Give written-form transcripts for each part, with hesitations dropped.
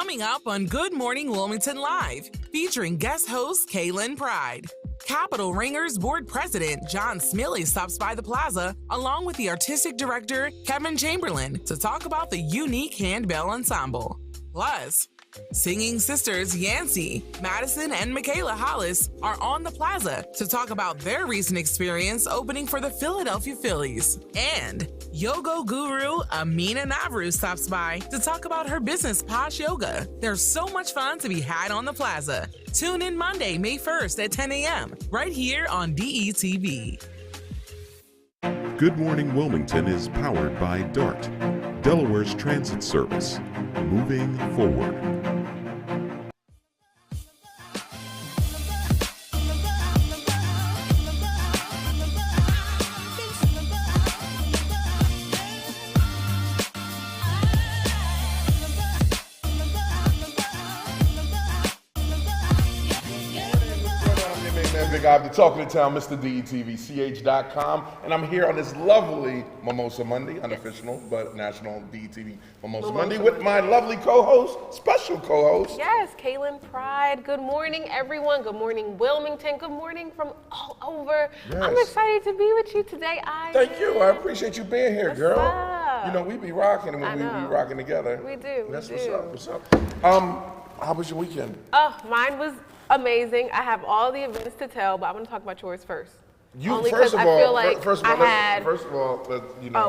Coming up on Good Morning Wilmington Live, featuring guest host Kaylin Pride. Capitol Ringers Board President John Smeallie stops by the plaza, along with the artistic director Kevin Chamberlain, to talk about the unique handbell ensemble. Plus, singing sisters Yancey, Madisen, and MaKayla Hollis are on the plaza to talk about their recent experience opening for the Philadelphia Phillies. And yoga guru Amina Naru stops by to talk about her business POSH Yoga. There's so much fun to be had on the plaza. Tune in Monday, May 1st at 10 a.m. right here on DETV. Good Morning Wilmington is powered by DART, Delaware's transit service. Moving forward. Big Eye, the talk of the town, Mr. DETVCH.com, and I'm here on this lovely Mimosa Monday, unofficial but national DETV Mimosa Monday, with my lovely co-host, special co-host. Yes, Kaylin Pride. Good morning, everyone. Good morning, Wilmington. Good morning from all over. Yes. I'm excited to be with you today. Thank you. I appreciate you being here, girl. You know, we be rocking when we be rocking together. We do. That's what's up. How was your weekend? Mine was amazing. I have all the events to tell, but I'm going to talk about yours first. First of all,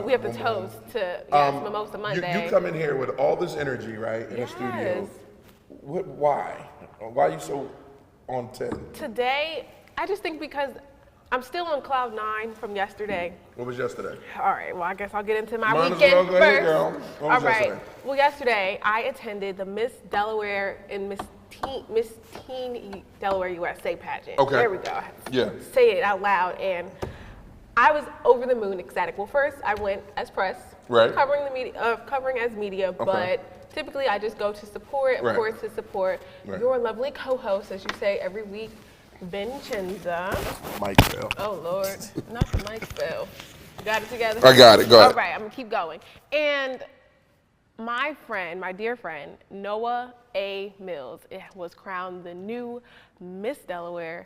we have to toast to Mimosa Monday. You come in here with all this energy, right, in the studio. Why? Why are you so on 10? Today, I just think because I'm still on cloud 9 from yesterday. What was yesterday? All right, well, I guess I'll get into my weekend first. Ahead, girl. What was yesterday? Well, yesterday I attended the Miss Delaware and Miss Teen Delaware USA pageant. Okay. There we go. I have to say it out loud, and I was over the moon ecstatic. Well, first I went as press, covering the media, covering as media, but typically I just go to support, of course, to support your lovely co-host, as you say every week, Vincenza. Mike fell. Oh Lord, not the mic fell. You got it together? I got it. Go ahead. All right, I'm gonna keep going. And my friend, my dear friend, Noah A. Mills, was crowned the new Miss Delaware.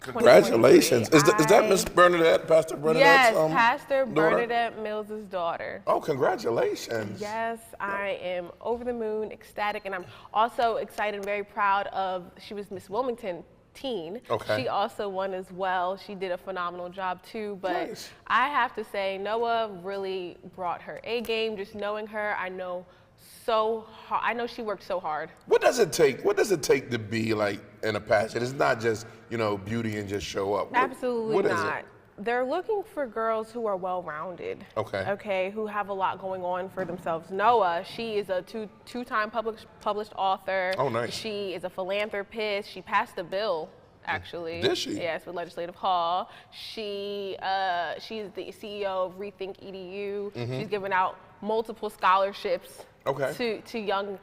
Congratulations. Is that Miss Bernadette, Pastor Bernadette? Yes, Pastor Bernadette Mills' daughter. Oh, congratulations. Yes, I am over the moon, ecstatic, and I'm also excited and very proud of, she was Miss Wilmington Teen. Okay. She also won as well. She did a phenomenal job too, but I have to say Noah really brought her A game. Just knowing her, I know she worked so hard. What does it take? What does it take to be like in a pageant? It's not just, beauty and just show up. Absolutely what not. Is it? They're looking for girls who are well-rounded. Okay, who have a lot going on for themselves. Noah, she is a two-time published author. Oh, nice. She is a philanthropist. She passed a bill, actually. Did she? Yes, with Legislative Hall. She's the CEO of Rethink EDU. She's given out multiple scholarships to young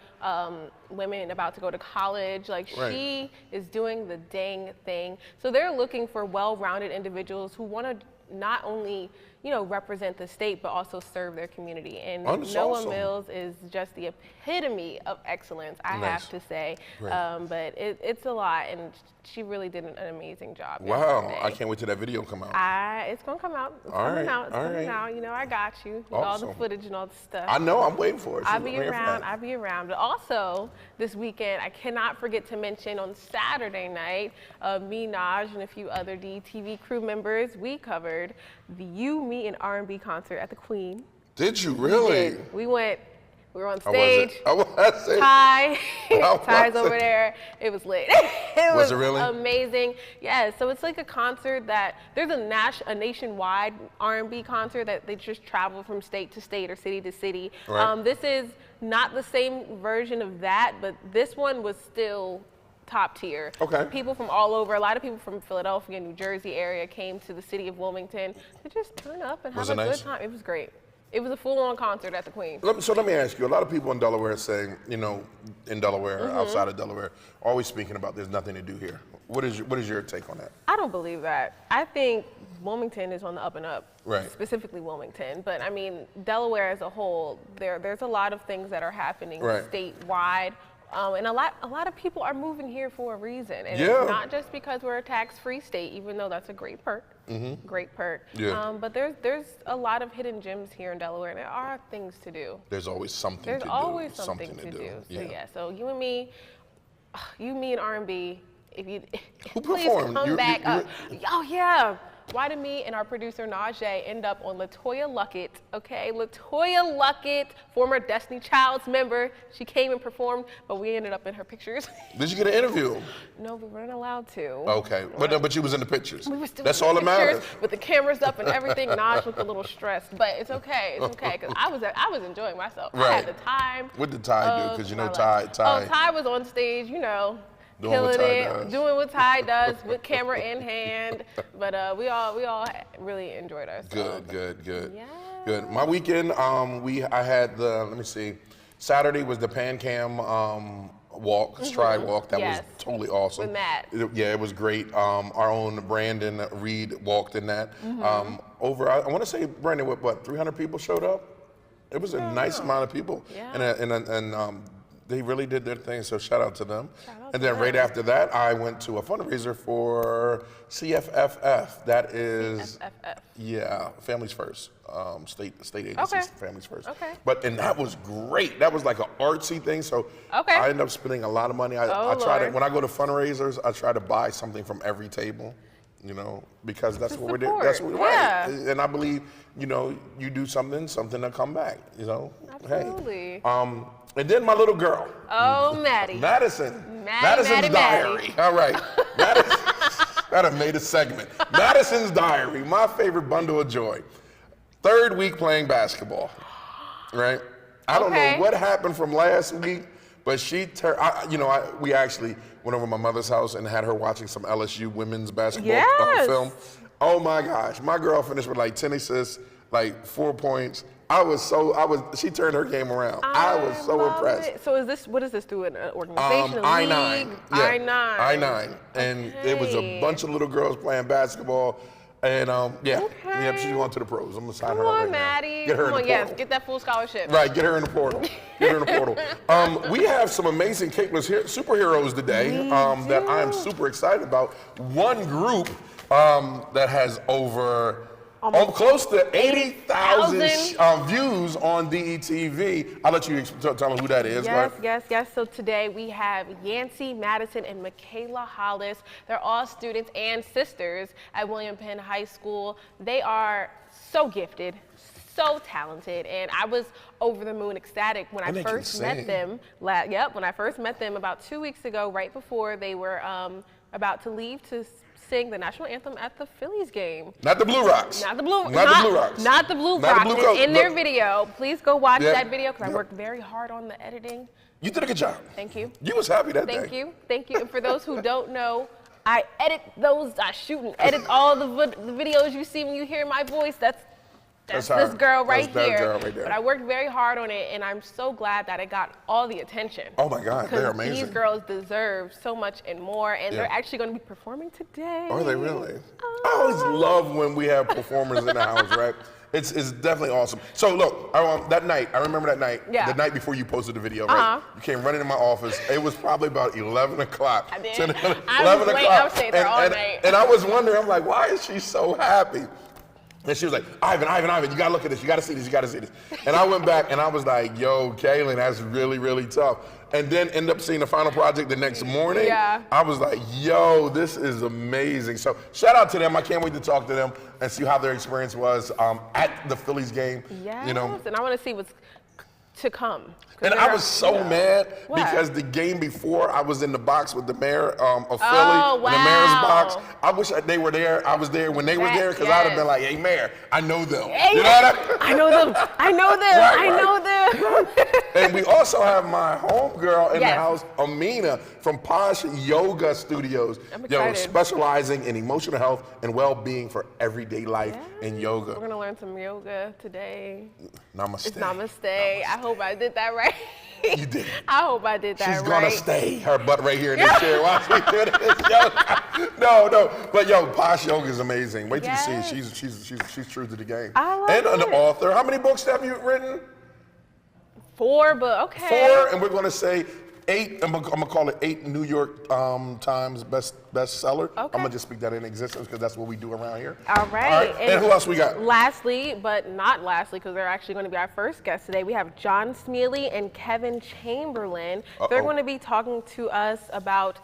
women about to go to college. She is doing the dang thing. So they're looking for well-rounded individuals who want to not only represent the state, but also serve their community. And Noah Mills is just the epitome of excellence, I have to say. But it's a lot, and she really did an amazing job. Wow, yesterday. I can't wait till that video come out. It's gonna come out. It's coming out. I got you. With all the footage and all the stuff. I know, I'm waiting for it. I'll be around. But also, this weekend, I cannot forget to mention on Saturday night, me, Naj, and a few other DTV crew members, we covered the You, Me, and R&B concert at the Queen. Did you really? We went. We were on stage. Ty's over there. It was lit. Was it really? Amazing. Yeah, so it's like a concert that, there's a nationwide R&B concert that they just travel from state to state or city to city. This is not the same version of that, but this one was still top tier. People from all over, a lot of people from Philadelphia, New Jersey area came to the city of Wilmington to just turn up and have a good time. It was great. It was a full-on concert at the Queen. So let me ask you, a lot of people in Delaware saying, in Delaware, outside of Delaware, always speaking about there's nothing to do here. What is your take on that? I don't believe that. I think Wilmington is on the up and up, right? Specifically Wilmington, but I mean Delaware as a whole. There's a lot of things that are happening statewide, And a lot of people are moving here for a reason. And Yeah. it's not just because we're a tax-free state, even though that's a great perk. Great perk. Yeah. But there's a lot of hidden gems here in Delaware, and there are things to do. There's always something There's to do. always something to do. So yeah, so you and me and R&B, if you Who please performed? come back up. Oh yeah. Why did me and our producer Najee end up on LaToya Luckett? Okay, LaToya Luckett, former Destiny Child's member. She came and performed, but we ended up in her pictures. Did you get an interview? No, we weren't allowed to. Okay, but you was in the pictures. We were still That's in all the that pictures matters. with the cameras up and everything. Naj looked a little stressed, but it's okay. It's okay because I was enjoying myself. I had the time. What did Ty do? Because you know my life. Ty. Oh, Ty was on stage, Doing what killing Ty it, does. doing what Ty does with camera in hand. But we all really enjoyed ourselves. Good. Yeah. Good. My weekend, I had let me see, Saturday was the PanCam walk, stride walk. That was totally awesome. With Matt. It was great. Our own Brandon Reed walked in that. I want to say, Brandon, what 300 people showed up? It was a nice amount of people. Yeah. And they really did their thing, so shout out to them. And then right after that, I went to a fundraiser for CFFF. That is, Families First, state agencies, Families First. Okay. And that was great. That was like an artsy thing, so I ended up spending a lot of money. I try to, when I go to fundraisers, I try to buy something from every table. Because that's what we're doing. That's what right. And I believe, you do something to come back. Absolutely. Hey. And then my little girl. Oh, Maddie. Madison's Diary. All right. That made a segment. Madison's Diary, my favorite bundle of joy. 3rd week playing basketball, right? I don't know what happened from last week, but we actually went over to my mother's house and had her watching some LSU women's basketball film. Oh my gosh, my girl finished with like 10 assists, like 4 points. She turned her game around. I was so impressed. So what is this through an organization, a I-9. league? Yeah. I-9. And it was a bunch of little girls playing basketball. And she's going to the pros. I'm going to sign her up right Maddie. now. Get her in the portal. Get that full scholarship. Right, get her in the portal. We have some amazing Caitlin's superheroes today that I'm super excited about. One group that has over close to 80,000 views on DETV. I'll let you tell them who that is. Yes. So today we have Yancey, Madisen, and MaKayla Hollis. They're all students and sisters at Wilmington High School. They are so gifted, so talented, and I was over the moon ecstatic when I first met them. When I first met them about 2 weeks ago, right before they were about to leave to sing the national anthem at the Phillies game. Not the Blue Rocks. Not the Blue Rocks. It's in their video. Please go watch that video because I worked very hard on the editing. You did a good job. Thank you. You was happy that day. Thank you. And for those who don't know, I shoot and edit all the videos you see when you hear my voice. That's this girl right here. But I worked very hard on it, and I'm so glad that it got all the attention. Oh my God, they're amazing. These girls deserve so much and more, and they're actually going to be performing today. Are they really? I always love when we have performers in the house, right? It's definitely awesome. So look, that night, I remember that night, the night before you posted the video, right? You came running in my office. It was probably about 11 o'clock. I did. 11 I was staying there all night. And I was wondering, I'm like, why is she so happy? And she was like, Ivan, you gotta look at this, you gotta see this. And I went back and I was like, yo, Kaylin, that's really, really tough. And then end up seeing the final project the next morning. Yeah. I was like, yo, this is amazing. So shout out to them. I can't wait to talk to them and see how their experience was at the Phillies game. Yes, and I want to see what's to come. And I was so mad because the game before I was in the box with the mayor of Philly, in the mayor's box. I wish they were there. I was there when they were there because I'd have been like, hey, mayor, I know them. Hey, you know what I mean? I know them. And we also have my homegirl in the house, Amina from POSH Yoga Studios. I'm excited. Specializing in emotional health and well-being for everyday life and yoga. We're going to learn some yoga today. Namaste. It's namaste. I hope I did that right. You did. I hope I did that right. She's gonna stay her butt right here in this chair while we do this yoga. No. But POSH Yoga is amazing. Wait till you see it. She's true to the game. I love and it. an author. How many books have you written? 4, but okay. 4, and we're gonna say I'm gonna call it 8 New York Times bestseller. Okay. I'm gonna just speak that in existence because that's what we do around here. All right. And who else we got? Lastly, but not lastly, because they're actually going to be our first guest today, we have John Smeallie and Kevin Chamberlain. They're going to be talking to us about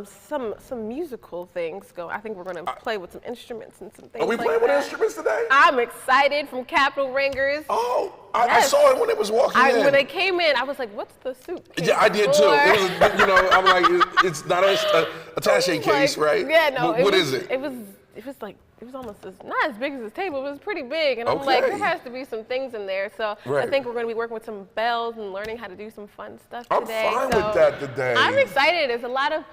some musical things. I think we're going to play with some instruments and some things. Are we playing with instruments today? I'm excited. From Capitol Ringers. Oh, I saw it when it was walking in. When they came in, I was like, "What's the suitcase?" Yeah, I did too. It was, I'm like, it's not a attaché case, right? Yeah, no. What is it? It was almost not as big as this table. It was pretty big, and I'm like, there has to be some things in there. So I think we're going to be working with some bells and learning how to do some fun stuff today. I'm fine with that today. I'm excited. There's a lot of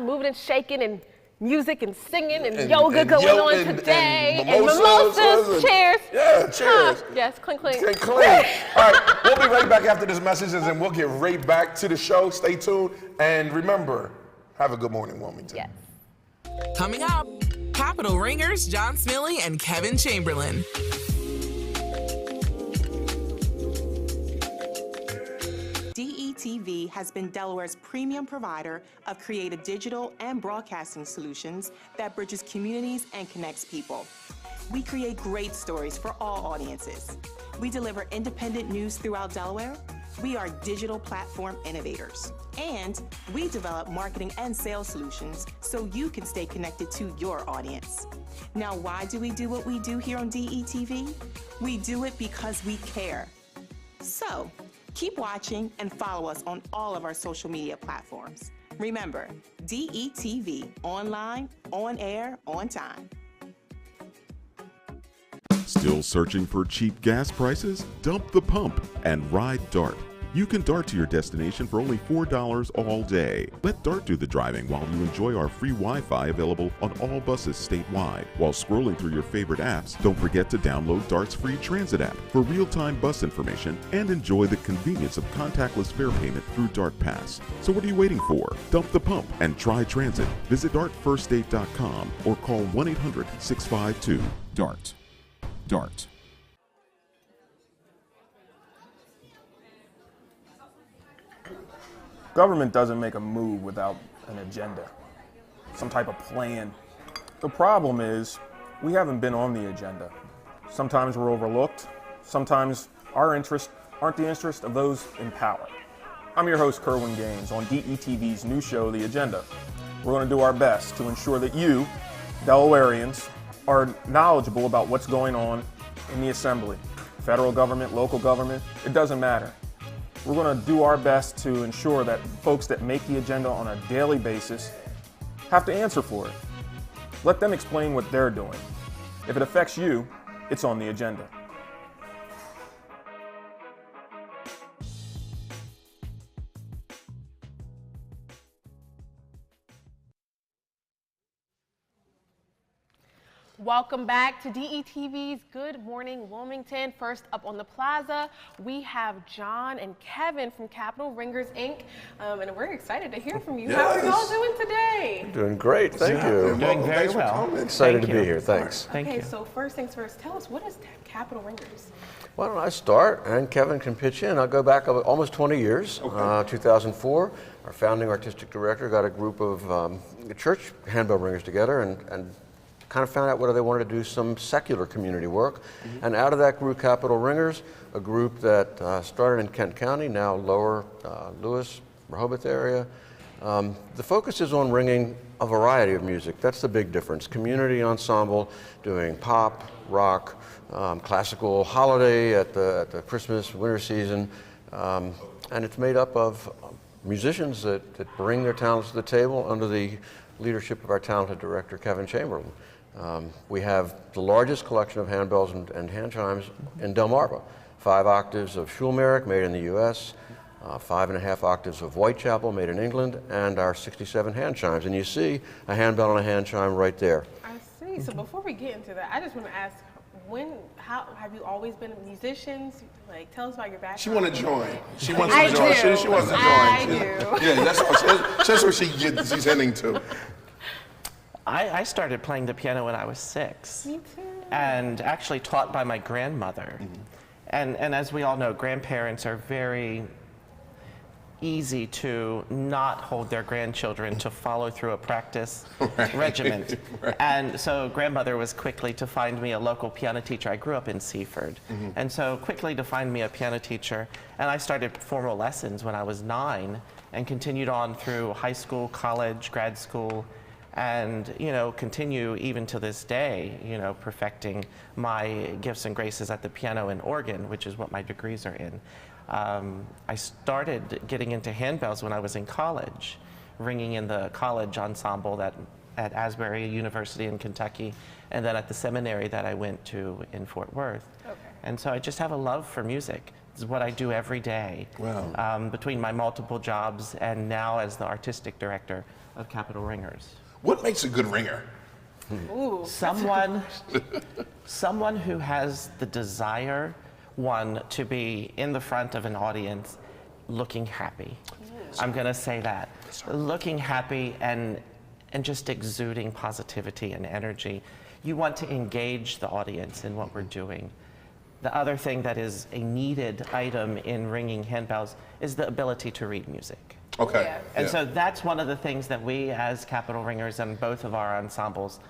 moving and shaking and music and singing and yoga going on today. And mimosas, cheers. Yeah, cheers. Yes, clink, clink. Clink, clink. All right, we'll be right back after this message, and we'll get right back to the show. Stay tuned, and remember, have a good morning, Wilmington. Yes. Coming up, Capitol Ringers, John Smeallie and Kevin Chamberlain. DETV has been Delaware's premium provider of creative digital and broadcasting solutions that bridges communities and connects people. We create great stories for all audiences. We deliver independent news throughout Delaware. We are digital platform innovators. And we develop marketing and sales solutions so you can stay connected to your audience. Now, why do we do what we do here on DETV? We do it because we care. So, keep watching and follow us on all of our social media platforms. Remember, DETV, online, on air, on time. Still searching for cheap gas prices? Dump the pump and ride DART. You can DART to your destination for only $4 all day. Let DART do the driving while you enjoy our free Wi-Fi available on all buses statewide. While scrolling through your favorite apps, don't forget to download DART's free transit app for real-time bus information and enjoy the convenience of contactless fare payment through DART Pass. So what are you waiting for? Dump the pump and try transit. Visit dartfirststate.com or call 1-800-652-DART. DART. Government doesn't make a move without an agenda, some type of plan. The problem is we haven't been on the agenda. Sometimes we're overlooked. Sometimes our interests aren't the interest of those in power. I'm your host, Kerwin Gaines, on DETV's new show, The Agenda. We're going to do our best to ensure that you, Delawareans, are knowledgeable about what's going on in the Assembly. Federal government, local government, it doesn't matter. We're going to do our best to ensure that folks that make the agenda on a daily basis have to answer for it. Let them explain what they're doing. If it affects you, it's on the agenda. Welcome back to DETV's Good Morning Wilmington. First up on the plaza, we have John and Kevin from Capitol Ringers, Inc. And we're excited to hear from you. Yes. How are you all doing today? Doing great, thank you. Doing very well. Excited to be here, thanks. Thank you. So first things first, tell us, what is Capitol Ringers? Why don't I start, and Kevin can pitch in. I'll go back almost 20 years. 2004, our founding artistic director got a group of church handbell ringers together and kind of found out whether they wanted to do some secular community work. And out of that grew Capitol Ringers, a group that started in Kent County, now lower Lewis, Rehoboth area. The focus is on ringing a variety of music. That's the big difference. Community ensemble, doing pop, rock, classical, holiday at the Christmas, winter season. And it's made up of musicians that bring their talents to the table under the leadership of our talented director, Kevin Chamberlain. We have the largest collection of handbells and hand chimes in Delmarva. 5 octaves of Schulmerich, made in the US, 5.5 octaves of Whitechapel, made in England, and our 67 hand chimes. And you see a handbell and a hand chime right there. I see. So before we get into that, I just want to ask, how have you always been musicians? Like, tell us about your background. She want to join. She wants to I join. do. She wants to join. I do. Yeah, that's where she's heading to. I started playing the piano when I was 6. Me too. And actually taught by my grandmother. And as we all know, grandparents are very easy to not hold their grandchildren to follow through a practice regiment. And so grandmother was quickly to find me a local piano teacher. I grew up in Seaford. And so quickly to find me a piano teacher. And I started formal lessons when I was 9 and continued on through high school, college, grad school, and continue even to this day, perfecting my gifts and graces at the piano and organ, which is what my degrees are in. I started getting into handbells when I was in college, ringing in the college ensemble at Asbury University in Kentucky, and then at the seminary that I went to in Fort Worth. Okay. And so I just have a love for music. This is what I do every day. Wow. Between my multiple jobs and now as the artistic director of Capitol Ringers. What makes a good ringer? Ooh. Someone who has the desire, one, to be in the front of an audience looking happy. I'm going to say that. Looking happy and just exuding positivity and energy. You want to engage the audience in what we're doing. The other thing that is a needed item in ringing handbells is the ability to read music. Okay. Yeah. And so that's one of the things that we as Capitol Ringers and both of our ensembles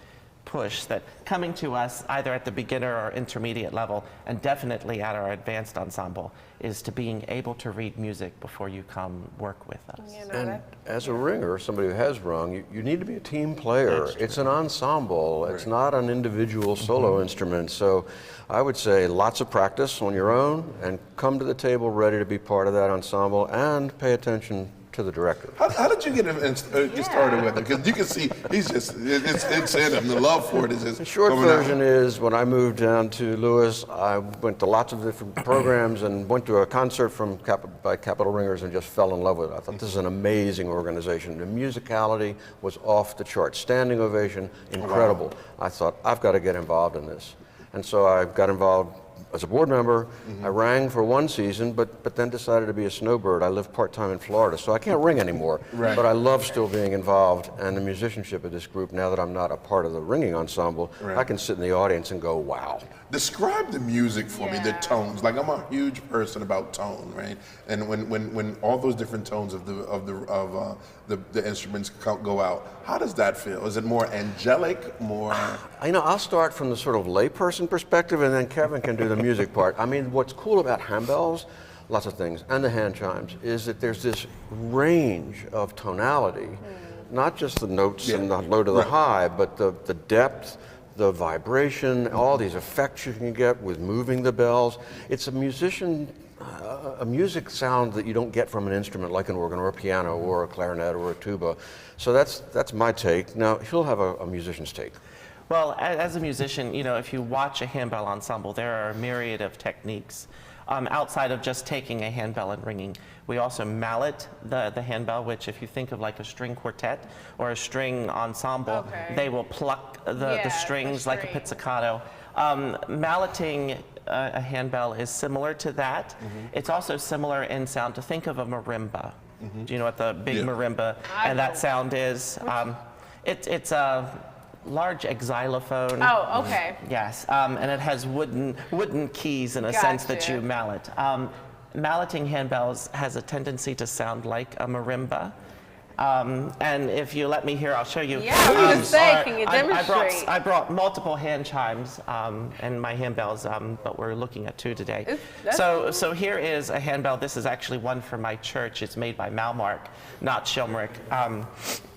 push, that coming to us either at the beginner or intermediate level, and definitely at our advanced ensemble, is to being able to read music before you come work with us. And as a ringer, somebody who has rung, you need to be a team player. It's an ensemble. It's not an individual solo instrument. So I would say lots of practice on your own and come to the table ready to be part of that ensemble and pay attention to the director. How did you get started with it? Because you can see he's just, it's in him. The love for it is just The short version is when I moved down to Lewis, I went to lots of different programs and went to a concert by Capitol Ringers and just fell in love with it. I thought this is an amazing organization. The musicality was off the charts. Standing ovation, incredible. I thought, I've got to get involved in this. And so I got involved as a board member. I rang for one season, but then decided to be a snowbird. I live part-time in Florida, so I can't ring anymore. But I love still being involved, and the musicianship of this group, now that I'm not a part of the ringing ensemble, I can sit in the audience and go, wow. Describe the music for me, the tones. Like, I'm a huge person about tone, right? And when all those different tones of the instruments go out, how does that feel? Is it more angelic, more? I'll start from the sort of layperson perspective, and then Kevin can do the music part. I mean, what's cool about handbells, lots of things, and the hand chimes, is that there's this range of tonality, not just the notes and the low to the high, but the depth, the vibration, all these effects you can get with moving the bells. It's a music sound that you don't get from an instrument like an organ or a piano or a clarinet or a tuba. So that's my take. Now, he'll have a musician's take. Well, as a musician, if you watch a handbell ensemble, there are a myriad of techniques. Outside of just taking a handbell and ringing, we also mallet the handbell, which if you think of like a string quartet or a string ensemble, they will pluck the strings like a pizzicato. Malleting a handbell is similar to that. It's also similar in sound to think of a marimba. Do you know what the big marimba and that sound is? It's a large xylophone. Oh, okay. Yes, and it has wooden keys in a sense that you mallet. Malleting handbells has a tendency to sound like a marimba. And if you let me here, I'll show you. Yeah, I was say, can you demonstrate? I brought multiple hand chimes and my handbells, but we're looking at 2 today. So here is a handbell. This is actually one for my church. It's made by Malmark, not Schilmerick.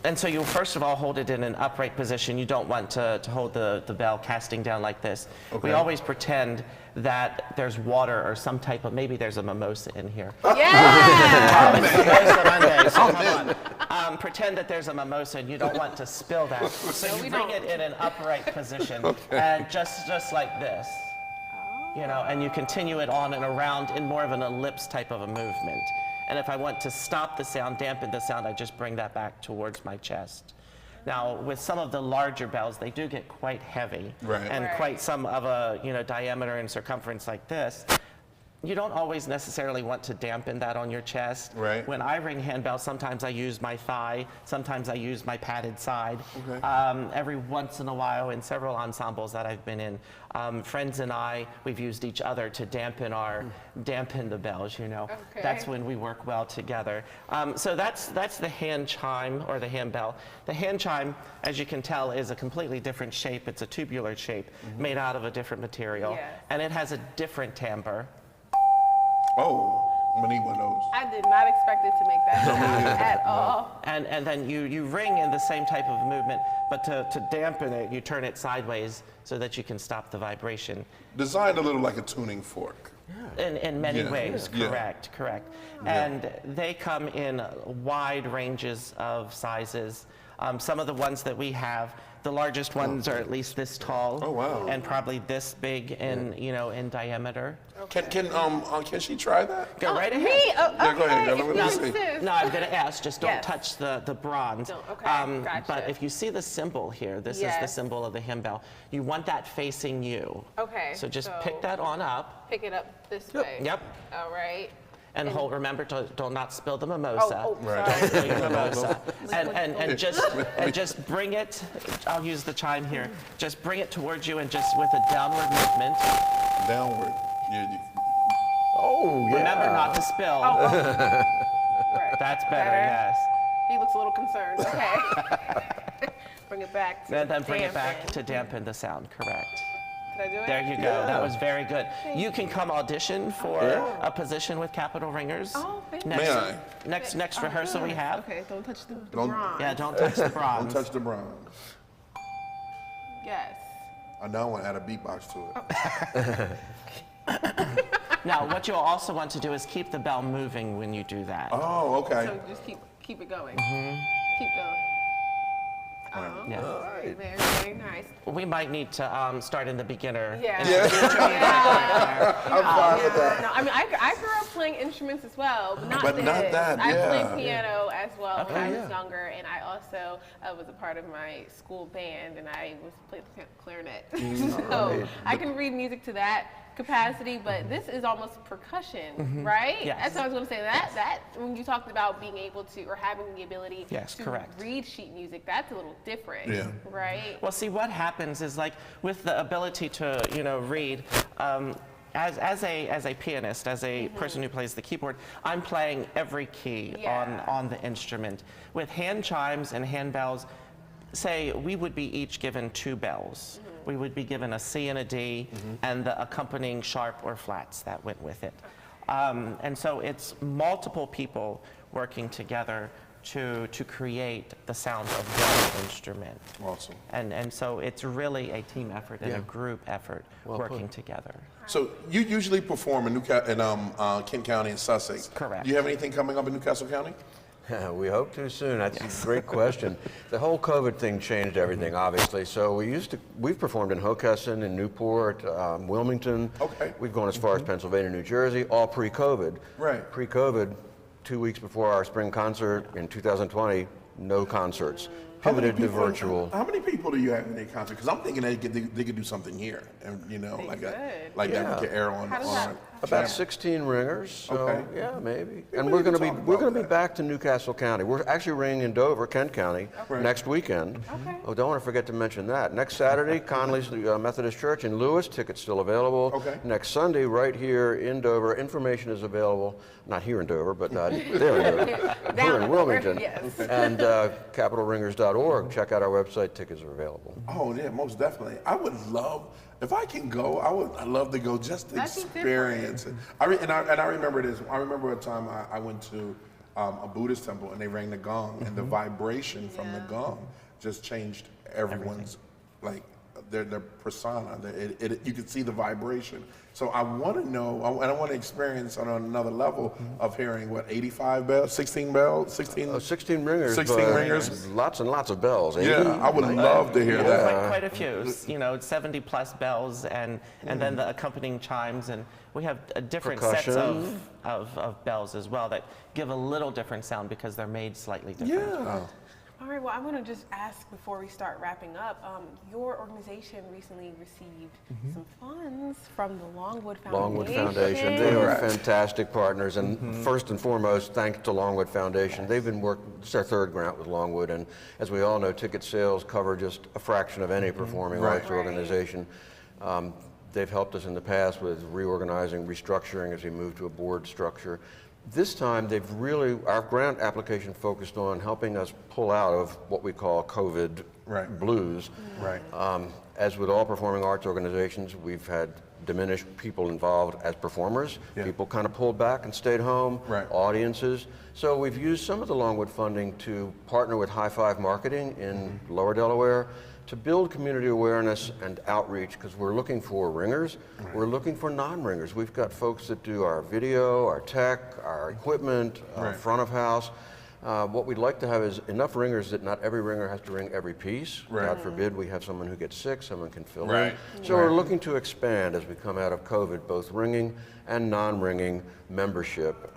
And so you first of all hold it in an upright position. You don't want to hold the bell casting down like this. We always pretend that there's water or some type of, maybe there's a mimosa in here. Yeah! It's Mimosa Monday, so come on. Pretend that there's a mimosa and you don't want to spill that. So you bring it in an upright position and just like this. And you continue it on and around in more of an ellipse type of a movement. And if I want to stop the sound, dampen the sound, I just bring that back towards my chest. Now, with some of the larger bells, they do get quite heavy and quite some of a diameter and circumference like this. you don't always necessarily want to dampen that on your chest. Right. When I ring handbell, sometimes I use my thigh, sometimes I use my padded side. Okay. Every once in a while, in several ensembles that I've been in, friends and I, we've used each other to dampen the bells, you know. Okay. That's when we work well together. So that's the hand chime or the handbell. The hand chime, as you can tell, is a completely different shape. It's a tubular shape made out of a different material. Yes. And it has a different timbre. Oh, I'm gonna need one of those. I did not expect it to make that sound at all. And then you ring in the same type of movement, but to dampen it, you turn it sideways so that you can stop the vibration. Designed a little like a tuning fork. In many Yeah. ways, Yeah. correct. And they come in wide ranges of sizes. Some of the ones that we have, the largest ones are at least this tall. Oh, wow. And probably this big in, in diameter. Can she try that? Go right ahead. Me? Oh, Yeah, go ahead, okay. girl. Let me see. No, I'm going to ask, just don't Yes. touch the bronze. Don't, okay, gotcha. But if you see the symbol here, this is the Yes. symbol of the handbell. You want that facing you. Okay. So just pick that on up. Pick it up this way. Yep. All right. And remember to not spill the mimosa. Oh, Right. sorry. Don't spill your mimosa. And just bring it, I'll use the chime here, just bring it towards you and just with a downward movement. Downward. Oh, yeah. Remember not to spill. Right. That's better, yes. He looks a little concerned. Okay. Bring it back to And then bring it back dampen. to dampen the sound, correct. Did I do it? There you go. That was very good. You can come audition for a position with Capitol Ringers. Oh, thank you. May I? Next rehearsal we have. Okay, don't touch the Don't- bronze. Yeah, don't touch the Don't bronze. touch the bronze. Yes. I now want to add a beatbox to it. Now, what you'll also want to do is keep the bell moving when you do that. Oh, okay. So just keep it going. Keep going. Oh, Yeah. very, very nice. We might need to start in the beginner. Yeah. I'm fine with that. No, I mean, I grew up playing instruments as well, but not But this. not that, I yeah. played piano as well when I was yeah. younger, and I also was a part of my school band, and I played the clarinet. So I can read music to that capacity, but this is almost percussion, right? Yes. That's what I was going to say. That when you talked about being able to, or having the ability to correct. read sheet music, that's a little different, Yeah. right? Well, see, what happens is like with the ability to read, as a pianist, as a person who plays the keyboard, I'm playing every key on the instrument. With hand chimes and handbells, say we would be each given 2 bells. We would be given a C and a D and the accompanying sharp or flats that went with it. And so it's multiple people working together to create the sound of one instrument. Awesome. And so it's really a team effort and a group effort working together. So you usually perform in Kent County and Sussex. Correct. Do you have anything coming up in Newcastle County? We hope to soon. That's a great question. The whole COVID thing changed everything, obviously. So we've performed in Hockessin, in Newport, Wilmington. Okay. We've gone as far as Pennsylvania, New Jersey, all pre-COVID. Right. Pre-COVID, 2 weeks before our spring concert in 2020, no concerts. Pivoted to virtual. How many people do you have in a concert? Because I'm thinking they could do something here, and like that we could air on. How does that? About 16 ringers, so Okay. yeah, maybe. Yeah, And we we're need to going to be talk we're about going to be that. back to Newcastle County. We're actually ringing in Dover, Kent County, Right. next weekend. Okay. Oh, don't want to forget to mention that. Next Saturday, Conley's Methodist Church in Lewis. Tickets still available. Okay. Next Sunday, right here in Dover. Information is available. Not here in Dover, but there in Dover. Here in Wilmington. Yes. And capitalringers.org. Check out our website. Tickets are available. Oh yeah, most definitely. I would love, if I can go, I'd love to go just to That'd be experience it. I remember this. I remember a time I went to a Buddhist temple and they rang the gong, and the vibration from the gong just changed everyone's their persona. You could see the vibration. So I want to know, and I want to experience on another level of hearing 85 bells, 16 bells, 16. 16 ringers. 16 but ringers. Lots and lots of bells. 80, Yeah, I would love to hear that. Quite a few, 70 plus bells and then the accompanying chimes, and we have different sets Percussion. of bells as well that give a little different sound because they're made slightly different. Yeah. All right, well, I want to just ask before we start wrapping up, your organization recently received some funds from the Longwood Foundation. Longwood Foundation, they are fantastic partners, and first and foremost, thanks to Longwood Foundation. They've been working, it's our third grant with Longwood, and as we all know, ticket sales cover just a fraction of any performing arts organization. They've helped us in the past with reorganizing, restructuring as we move to a board structure. This time, they've really, our grant application focused on helping us pull out of what we call COVID blues. As with all performing arts organizations, we've had diminished people involved as performers. People kind of pulled back and stayed home, audiences. So we've used some of the Longwood funding to partner with High Five Marketing in Lower Delaware to build community awareness and outreach, because we're looking for ringers, we're looking for non-ringers. We've got folks that do our video, our tech, our equipment, front of house. What we'd like to have is enough ringers that not every ringer has to ring every piece. God forbid we have someone who gets sick, someone can fill in. So we're looking to expand as we come out of COVID, both ringing and non-ringing membership.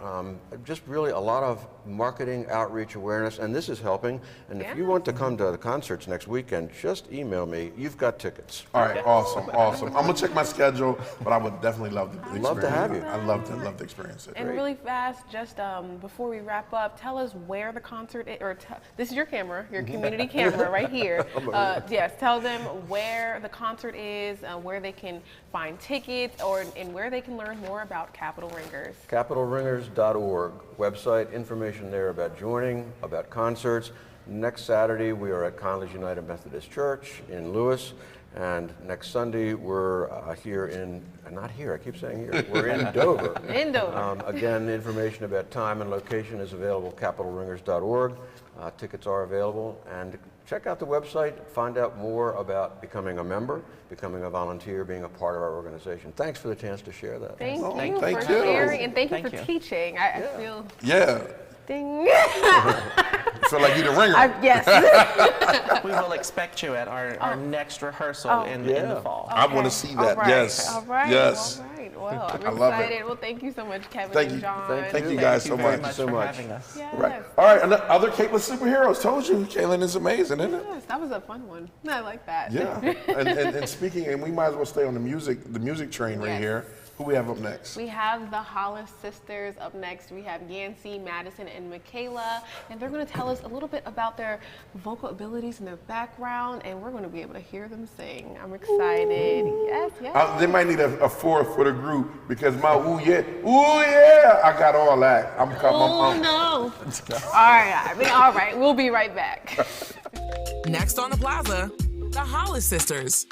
Just really a lot of marketing, outreach, awareness, and this is helping. And if you want to come to the concerts next weekend, just email me. You've got tickets. All right, awesome. I'm gonna check my schedule, but I would definitely love the experience. Love to have you. I love to experience it. And really fast, just before we wrap up, tell us where the concert is, or this is your camera, your community camera right here. Yes, tell them where the concert is, where they can find tickets, and where they can learn more about Capital Ringers. CapitalRingers.org, website, information there about joining, about concerts. Next Saturday, we are at Conley's United Methodist Church in Lewis. And next Sunday, we're here in, not here, I keep saying here, we're in Dover. In Dover. Again, information about time and location is available at capitalringers.org. Tickets are available. And check out the website, find out more about becoming a member, becoming a volunteer, being a part of our organization. Thanks for the chance to share that. Thank you for sharing, and thank you for teaching. I feel... Ding. I feel like you're the ringer. Yes. We will expect you at our next rehearsal in the fall. I want to see that. All right. Yes. All right. Yes. All right. Well, I'm excited. love it. Well, thank you so much, Kevin Thank and you. John. Thank you guys so much. Thank you very much for having us. Right. All right. Other Caitlin superheroes. Told you, Caitlin is amazing, isn't it? Yes, that was a fun one. I like that. Yeah. and speaking, and we might as well stay on the music train right here. Who we have up next? We have the Hollis sisters up next. We have Yancey, Madisen, and MaKayla, and they're going to tell us a little bit about their vocal abilities and their background, and we're going to be able to hear them sing. I'm excited. Ooh. Yes, yes. They might need a fourth for the group, because my ooh yeah, I got all that. I'm coming. Oh no. All right. We'll be right back. Next on the Plaza, the Hollis sisters.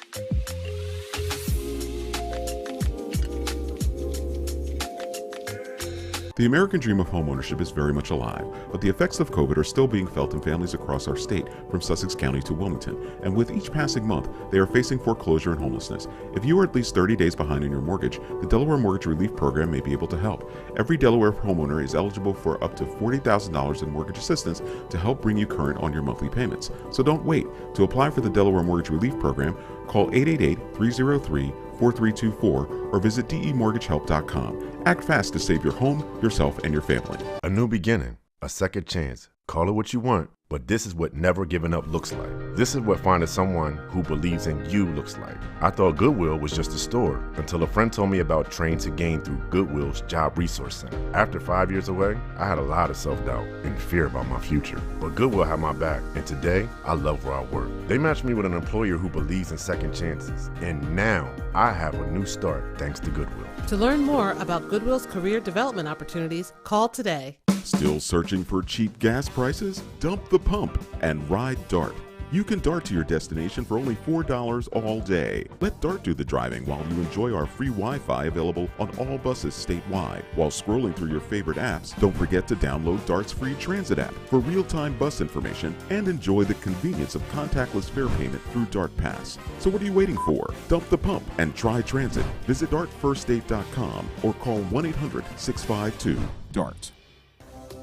The American dream of homeownership is very much alive, but the effects of COVID are still being felt in families across our state, from Sussex County to Wilmington, and with each passing month, they are facing foreclosure and homelessness. If you are at least 30 days behind in your mortgage, the Delaware Mortgage Relief Program may be able to help. Every Delaware homeowner is eligible for up to $40,000 in mortgage assistance to help bring you current on your monthly payments. So don't wait. To apply for the Delaware Mortgage Relief Program, call 888-303-4324 or visit demortgagehelp.com. Act fast to save your home, yourself, and your family. A new beginning, a second chance. Call it what you want, but this is what never giving up looks like. This is what finding someone who believes in you looks like. I thought Goodwill was just a store until a friend told me about Train to Gain through Goodwill's Job Resource Center. After 5 years away, I had a lot of self-doubt and fear about my future. But Goodwill had my back, and today, I love where I work. They matched me with an employer who believes in second chances. And now, I have a new start thanks to Goodwill. To learn more about Goodwill's career development opportunities, call today. Still searching for cheap gas prices? Dump the pump and ride DART. You can DART to your destination for only $4 all day. Let DART do the driving while you enjoy our free Wi-Fi available on all buses statewide. While scrolling through your favorite apps, don't forget to download DART's free transit app for real-time bus information and enjoy the convenience of contactless fare payment through DART Pass. So what are you waiting for? Dump the pump and try transit. Visit dartfirststate.com or call 1-800-652-DART.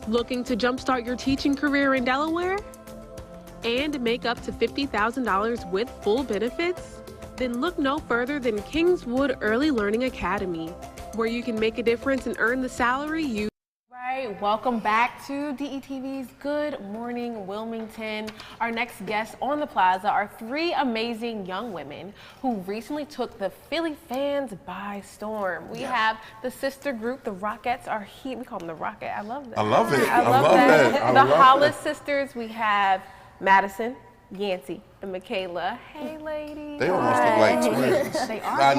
Looking to jumpstart your teaching career in Delaware? And make up to $50,000 with full benefits? Then look no further than Kingswood Early Learning Academy, where you can make a difference and earn the salary you... right, welcome back to DETV's Good Morning Wilmington. Our next guests on the plaza are three amazing young women who recently took the Philly fans by storm. We have the sister group, the Rockettes are here. We call them the Rocket. I love that. I love it. I love that. The Hollis sisters, we have Madisen, Yancey, and MaKayla. Hey, ladies. They almost look like twins. They are I'm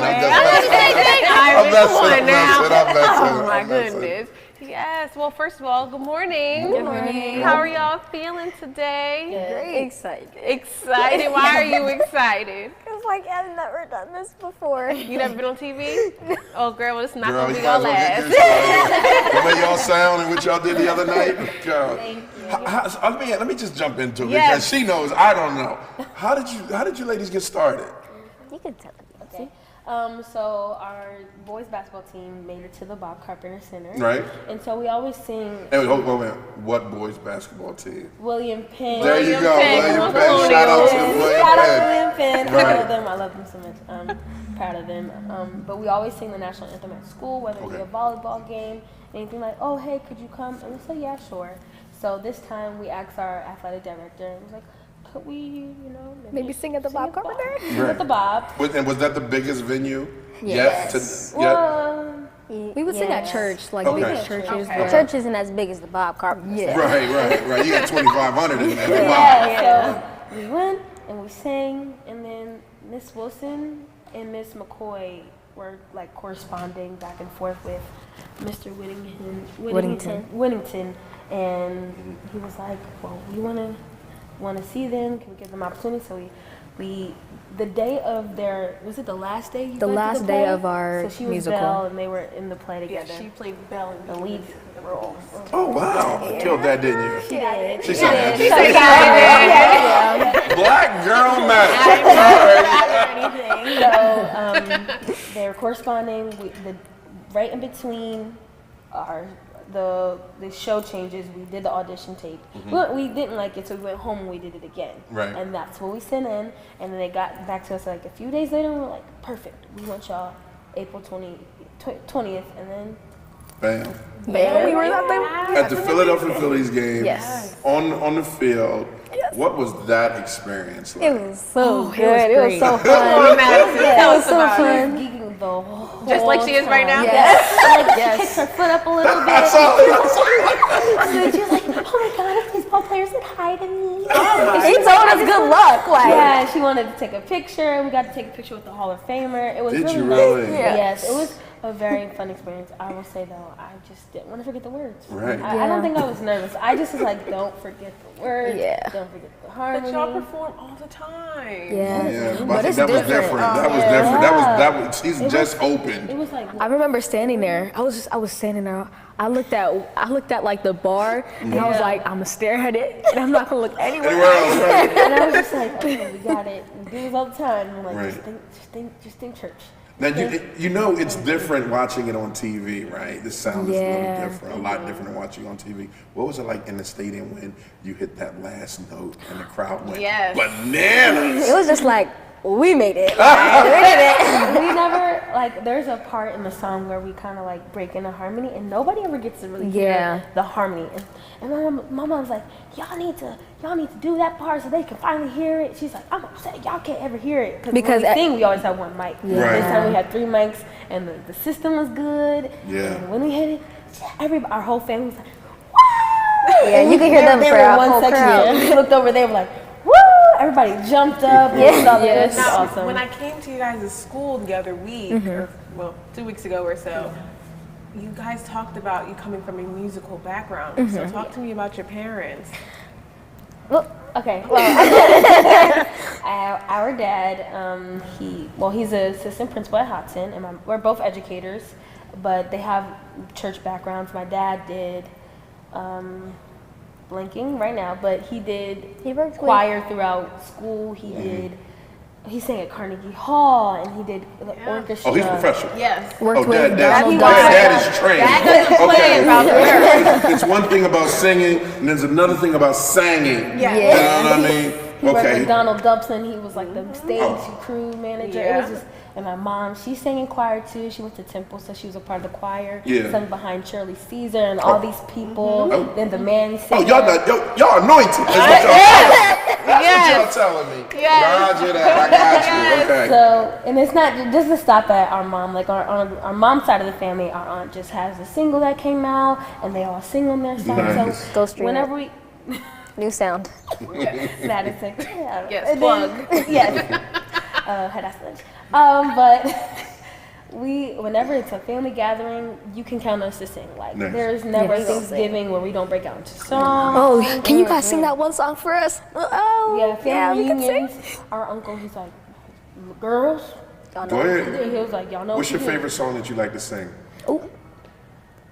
Oh my goodness. Yes. Well, first of all, good morning. Good morning. How are y'all feeling today? Great. Excited. Excited? Why are you excited? Because I've never done this before. You never been on TV? Oh, girl, well, it's not Girl, gonna be you your might as well last. get this started. The way y'all sound and what y'all did the other night. Thank you. Let me just jump into it Yes. because she knows I don't know. How did you ladies get started? You can tell me. Okay. So our boys basketball team made it to the Bob Carpenter Center. Right. And so we always sing Hey, wait a minute. What boys basketball team? William Penn. There you go, William Penn. Colonial. Shout out to William Shout out to Penn. William Penn. Right. I love them so much. Proud of them. But we always sing the national anthem at school, whether it be a volleyball game, anything like, oh, hey, could you come? And we say, yeah, sure. So this time we asked our athletic director, and was like, could we, Maybe sing at the Bob Carpenter? Right. At the Bob. And was that the biggest venue? Yes. We would sing at church, Okay. big churches. Okay. The church isn't as big as the Bob Carpenter. Yeah. Right. You got 2,500 in there. Yeah, so we went and we sang, and then Miss Wilson and Miss McCoy were like corresponding back and forth with Mr. Whittington, and he was like, well, we want to see them. Can we give them opportunity? So we the day of their, was it the last day? The last day of our so she was musical. Belle, and they were in the play together. She played Belle in the lead role. Oh, wow. Killed that, didn't you? She did. She said, Yeah. Black girl magic. So they were corresponding. Right in between the show changes, we did the audition tape. We didn't like it, so we went home and we did it again. Right. And that's what we sent in. And then they got back to us like a few days later, and we were like, perfect. We want y'all April 20th, and then Bam. We were At the Philadelphia Phillies game, Yes. on the field, what was that experience like? It was so good. It was so fun. It was so fun. geeking the whole Just like she is right now? Yes. She kicked her foot up a little bit. So she was like, oh my God, a baseball player said hi to me. He told us good luck. Yeah, she wanted to take a picture. We got to take a picture with the Hall of Famer. It was Did really you nice. really? Yes, it was a very fun experience. I will say though, I just didn't want to forget the words. Right. I don't think I was nervous. I just was like, don't forget the words. Yeah. Don't forget the harmony. But y'all perform all the time. Yeah, But it's that was different. different. That was different. That was. She's just opened. It was like, I remember standing there. I was standing there. I looked at like the bar, and I was like, I'm gonna stare at it, and I'm not gonna look anywhere else. Right. and I was just like, okay, we got it. We do this all the time. And I'm like, Right. just think church. Now you know it's different watching it on TV, right? The sound is really different, a lot different than watching on TV. What was it like in the stadium when you hit that last note and the crowd went bananas? It was just like, we made it. We did it. We never, like, there's a part in the song where we kind of like break into harmony, and nobody ever gets to really hear the harmony. And my mom's like, y'all need to do that part so they can finally hear it. She's like, I'm upset y'all can't ever hear it because when we sing, we always have one mic. Right. This time we had 3 mics, and the system was good. Yeah. And when we hit it, our whole family was like, woo! Yeah, you can hear them They were in one section. We looked over, they were like, woo! Everybody jumped up. It was awesome. When I came to you guys' school the other week, or 2 weeks ago or so, you guys talked about you coming from a musical background. So talk to me about your parents. Well, okay. Well, our dad, he's an assistant principal at Hudson, and we're both educators, but they have church backgrounds. My dad did blinking right now, but he did choir throughout school. He sang at Carnegie Hall, and he did the orchestra. Oh, he's professional. Yes. Worked with Dad is trained. Dad doesn't play about the It's one thing about singing, and there's another thing about singing. Yeah. You know what I mean? He worked with Donald Dubson. He was like the stage crew manager. Yeah. It was just And my mom, she sang in choir too. She went to Temple, so she was a part of the choir. Yeah. Sung behind Shirley Caesar and all these people. Oh. Then the man Oh, singer. y'all anointed. That's what y'all telling me. Roger that. I got you. Okay. So, and it's not just to stop at our mom. Like our mom's side of the family, our aunt just has a single that came out, and they all sing on their side. Nice. So Go stream whenever it. we New sound. Madison. Yeah. Yes, And plug. Yes. That's lunch. But whenever it's a family gathering, you can count us to sing. Like Nice. there's never Yeah, Thanksgiving where we don't break out into songs. Oh, can you guys sing that one song for us? Oh, Yeah, family we can sing. reunions. Our uncle, he's like, girls. Y'all know Go what to ahead. do. He was like, y'all know. What's what your to do. favorite song that you like to sing? Oh,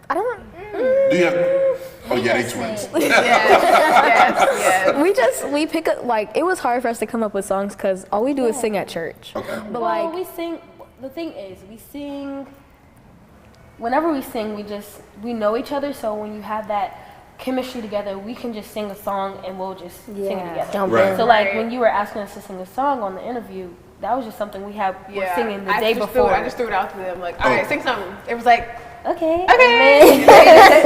I don't know. Do you have? Oh yeah, they twins. Yes. We pick up, like, it was hard for us to come up with songs because all we do is sing at church. Okay. But Well, like, we sing. The thing is, we sing. Whenever we sing, we know each other. So when you have that chemistry together, we can just sing a song and we'll just sing it together. jump Right. in. So like when you were asking us to sing a song on the interview, that was just something we were singing the day before. I just threw it out to them, like, all right, sing something. It was like, Okay. okay.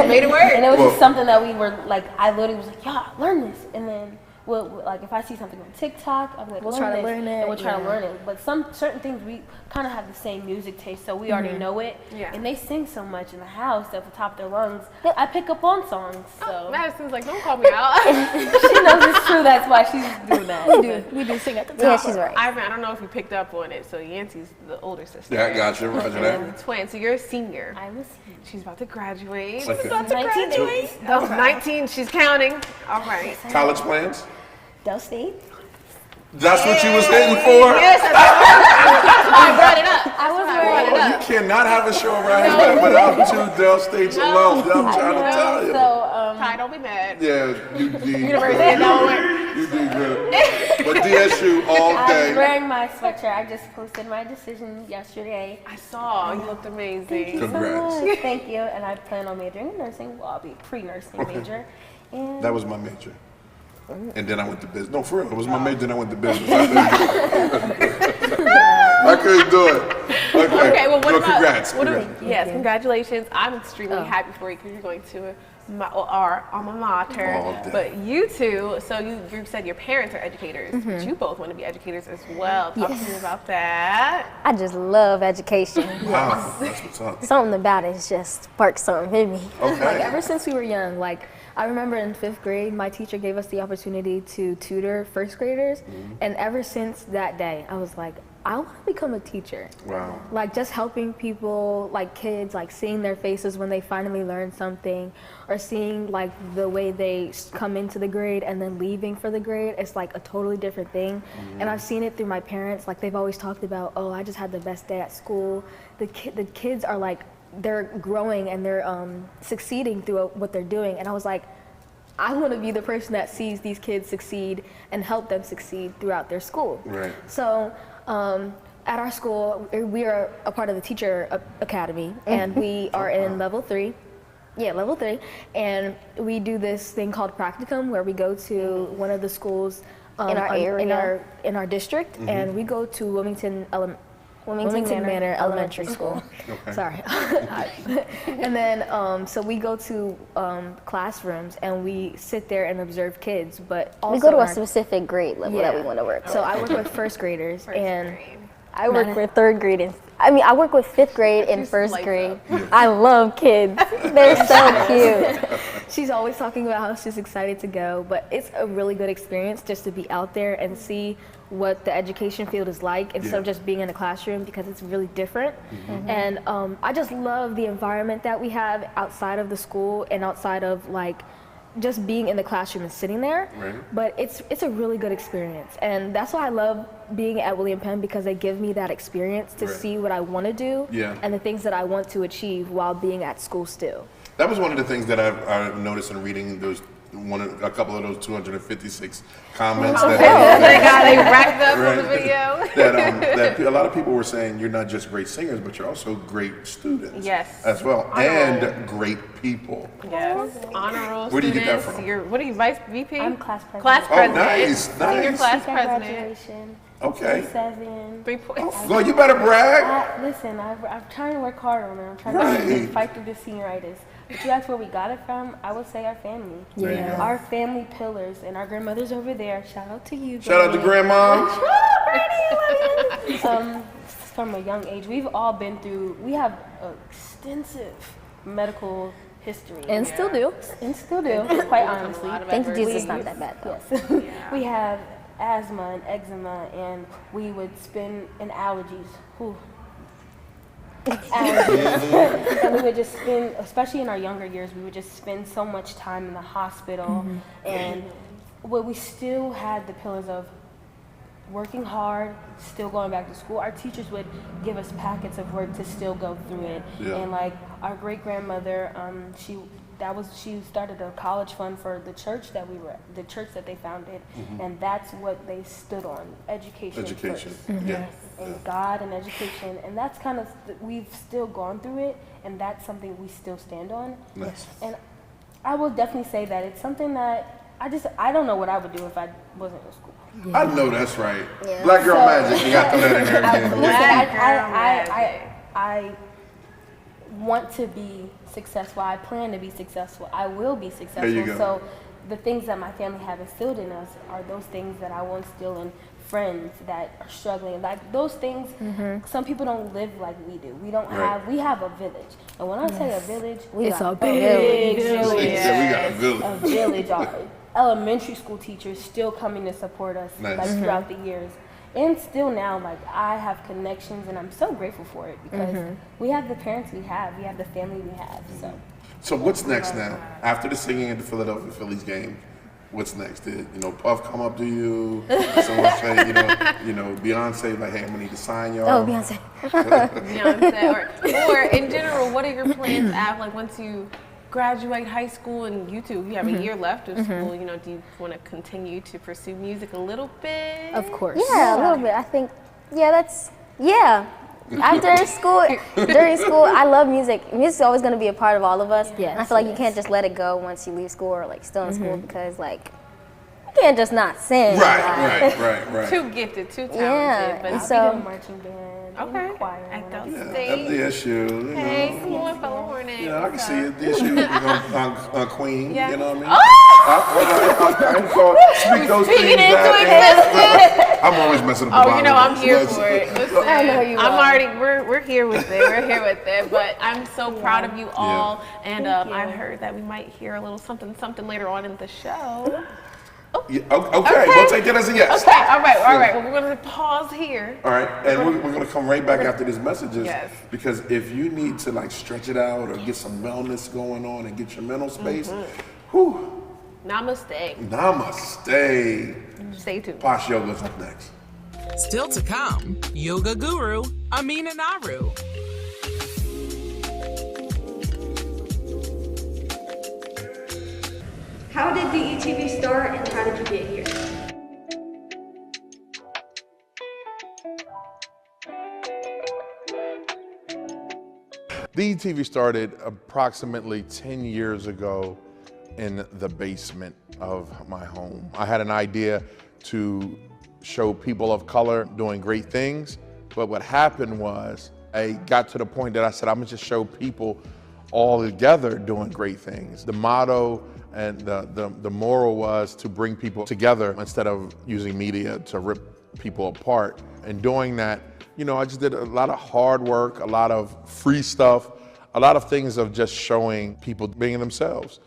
Made it work. And it was just something that we were like, I literally was like, yeah, learn this. And then, like, if I see something on TikTok, I'm like, We'll try to learn it, And we'll try to yeah. learn it. But certain things, we kind of have the same music taste, so we already know it. Yeah. And they sing so much in the house at the top of their lungs. I pick up on songs, so. Madison's like, don't call me out. She knows it's true, that's why she's doing that. we do sing at the top. Yeah, she's right. I don't know if you picked up on it. So Yancey's the older sister. Yeah, I got you. Roger And that. the twin. So you're a senior. I'm a senior. She's about to graduate. Okay. About to graduate. Oh, 19. She's counting. All right. College plans? Del State. That's what you was hitting for? Yes, I brought it up. I was Oh, you cannot have a show around here without two Del States alone. I'm trying to tell you. So, Ty, don't be mad. Yeah, you did. University of Delaware. You did good. But DSU all I'm day. wearing my sweatshirt. I just posted my decision yesterday. I saw. You looked amazing. Thank you Congrats. so much. Thank you. And I plan on majoring in nursing. Well, I'll be pre-nursing major. And That was my major. And then I went to business. No, for real. It was my major, then I went to business. I couldn't do it. Okay, well, what about? Congrats. Yes, congratulations. I'm extremely happy for you because you're going to our alma mater. Oh, But you two, so you said your parents are educators, but you both want to be educators as well. Talk to me about that. I just love education. Wow, that's what's up. Something about it just sparks something in me. Okay. Like ever since we were young, like I remember in 5th grade, my teacher gave us the opportunity to tutor 1st graders, and ever since that day, I was like, I want to become a teacher. Wow. Like just helping people, like kids, like seeing their faces when they finally learn something, or seeing like the way they come into the grade and then leaving for the grade. It's like a totally different thing. And I've seen it through my parents. Like they've always talked about, oh, I just had the best day at school. The kids are like, they're growing and they're succeeding through what they're doing. And I was like, I want to be the person that sees these kids succeed and help them succeed throughout their school. Right. So at our school, we are a part of the teacher academy, and we are in level 3. Yeah, level 3. And we do this thing called practicum, where we go to one of the schools In our area. in our district, and we go to Wilmington Manor Elementary School. Okay. Sorry. And then, so we go to classrooms and we sit there and observe kids, but also we go to a our- specific grade level that we want to work with. So I work with 1st graders, and I work with 3rd grade and I work with 5th grade and 1st grade. I love kids. They're so cute. She's always talking about how she's excited to go, but it's a really good experience just to be out there and see what the education field is like instead of just being in a classroom, because it's really different. And I just love the environment that we have outside of the school and outside of like just being in the classroom and sitting there. But it's a really good experience, and that's why I love being at William Penn, because they give me that experience to see what I want to do and the things that I want to achieve while being at school still. That was one of the things that I've noticed in reading those a couple of those 256 comments they racked up on the video. that a lot of people were saying you're not just great singers, but you're also great students. Yes. As well, and great people. Yes. Honor roll. Where do you get that from? What are you, Vice VP? I'm class president. Class president. Oh, nice, Senior nice. class president. Graduation. Okay. 7. 3 points. Well, you better brag. Listen, I'm trying to work hard on it. I'm trying to fight through this senioritis. But you ask where we got it from, I would say our family. Yeah. Our family pillars, and our grandmother's over there. Shout out to you. Shout out to Grandma. From a young age, we've all been through, we have extensive medical history. And still do. And still do, quite honestly. Thank you, Jesus, it's not that bad though. Yes. We have asthma and eczema, and we would spend in allergies. And we would just spend, especially in our younger years, we would just spend so much time in the hospital. And we still had the pillars of working hard, still going back to school. Our teachers would give us packets of work to still go through it. Yeah. And like our great grandmother, she started a college fund for the church that they founded, and that's what they stood on, education first. Yes. And God and education, and that's kind of, we've still gone through it, and that's something we still stand on. Nice. And I will definitely say that it's something that I don't know what I would do if I wasn't in school. I know that's right. Yeah. Black Girl Magic, you got to throw that in there again. I want to be successful. I plan to be successful. I will be successful. There you go. So the things that my family have instilled in us are those things that I will instill in friends that are struggling. Like those things, some people don't live like we do. We don't have, we have a village. And when I say a village, It's a big village. Yeah, we got a village. A village. Our elementary school teachers still coming to support us like throughout the years. And still now, like I have connections, and I'm so grateful for it because we have the parents we have the family we have. So what's next now? After the singing at the Philadelphia Phillies game, what's next? Did Puff come up to you? Someone say, Beyonce, like, hey, I'm gonna need to sign y'all. Oh, Beyonce. Beyonce, or in general, what are your plans after, like, once you graduate high school and you have a year left of school, do you want to continue to pursue music a little bit? Of course. Yeah, a little bit. I think, After school, during school, I love music. Music's always going to be a part of all of us. Yes, and I feel like you can't just let it go once you leave school or like still in school because like you can't just not sing. Right. Too gifted, too talented. Yeah, but so I'll be in marching band. Okay. Choir. At those FDSU. Hey, come on, fellow Hornet. Yeah, I can see it. DSU on Queen. Yeah. You know what I mean? Oh! Speak those Speaking things into existence. I'm always messing up. I'm here for it. Listen, I know you are. We're here with it. We're here with it. But I'm so proud of you all. And I heard that we might hear a little something later on in the show. Oh. Yeah, okay, we'll take that as a yes. Okay, all right. Well, we're going to pause here. All right, and we're going to come right back after these messages. Yes. Because if you need to like stretch it out or get some wellness going on and get your mental space, whew. Namaste. Stay tuned. POSH Yoga's up next. Still to come, Yoga Guru Amina Naru. How did DETV start and how did you get here? DETV started approximately 10 years ago in the basement of my home. I had an idea to show people of color doing great things, but what happened was I got to the point that I said, I'm gonna just show people all together doing great things. The motto and the moral was to bring people together instead of using media to rip people apart. And doing that, I just did a lot of hard work, a lot of free stuff, a lot of things of just showing people being themselves.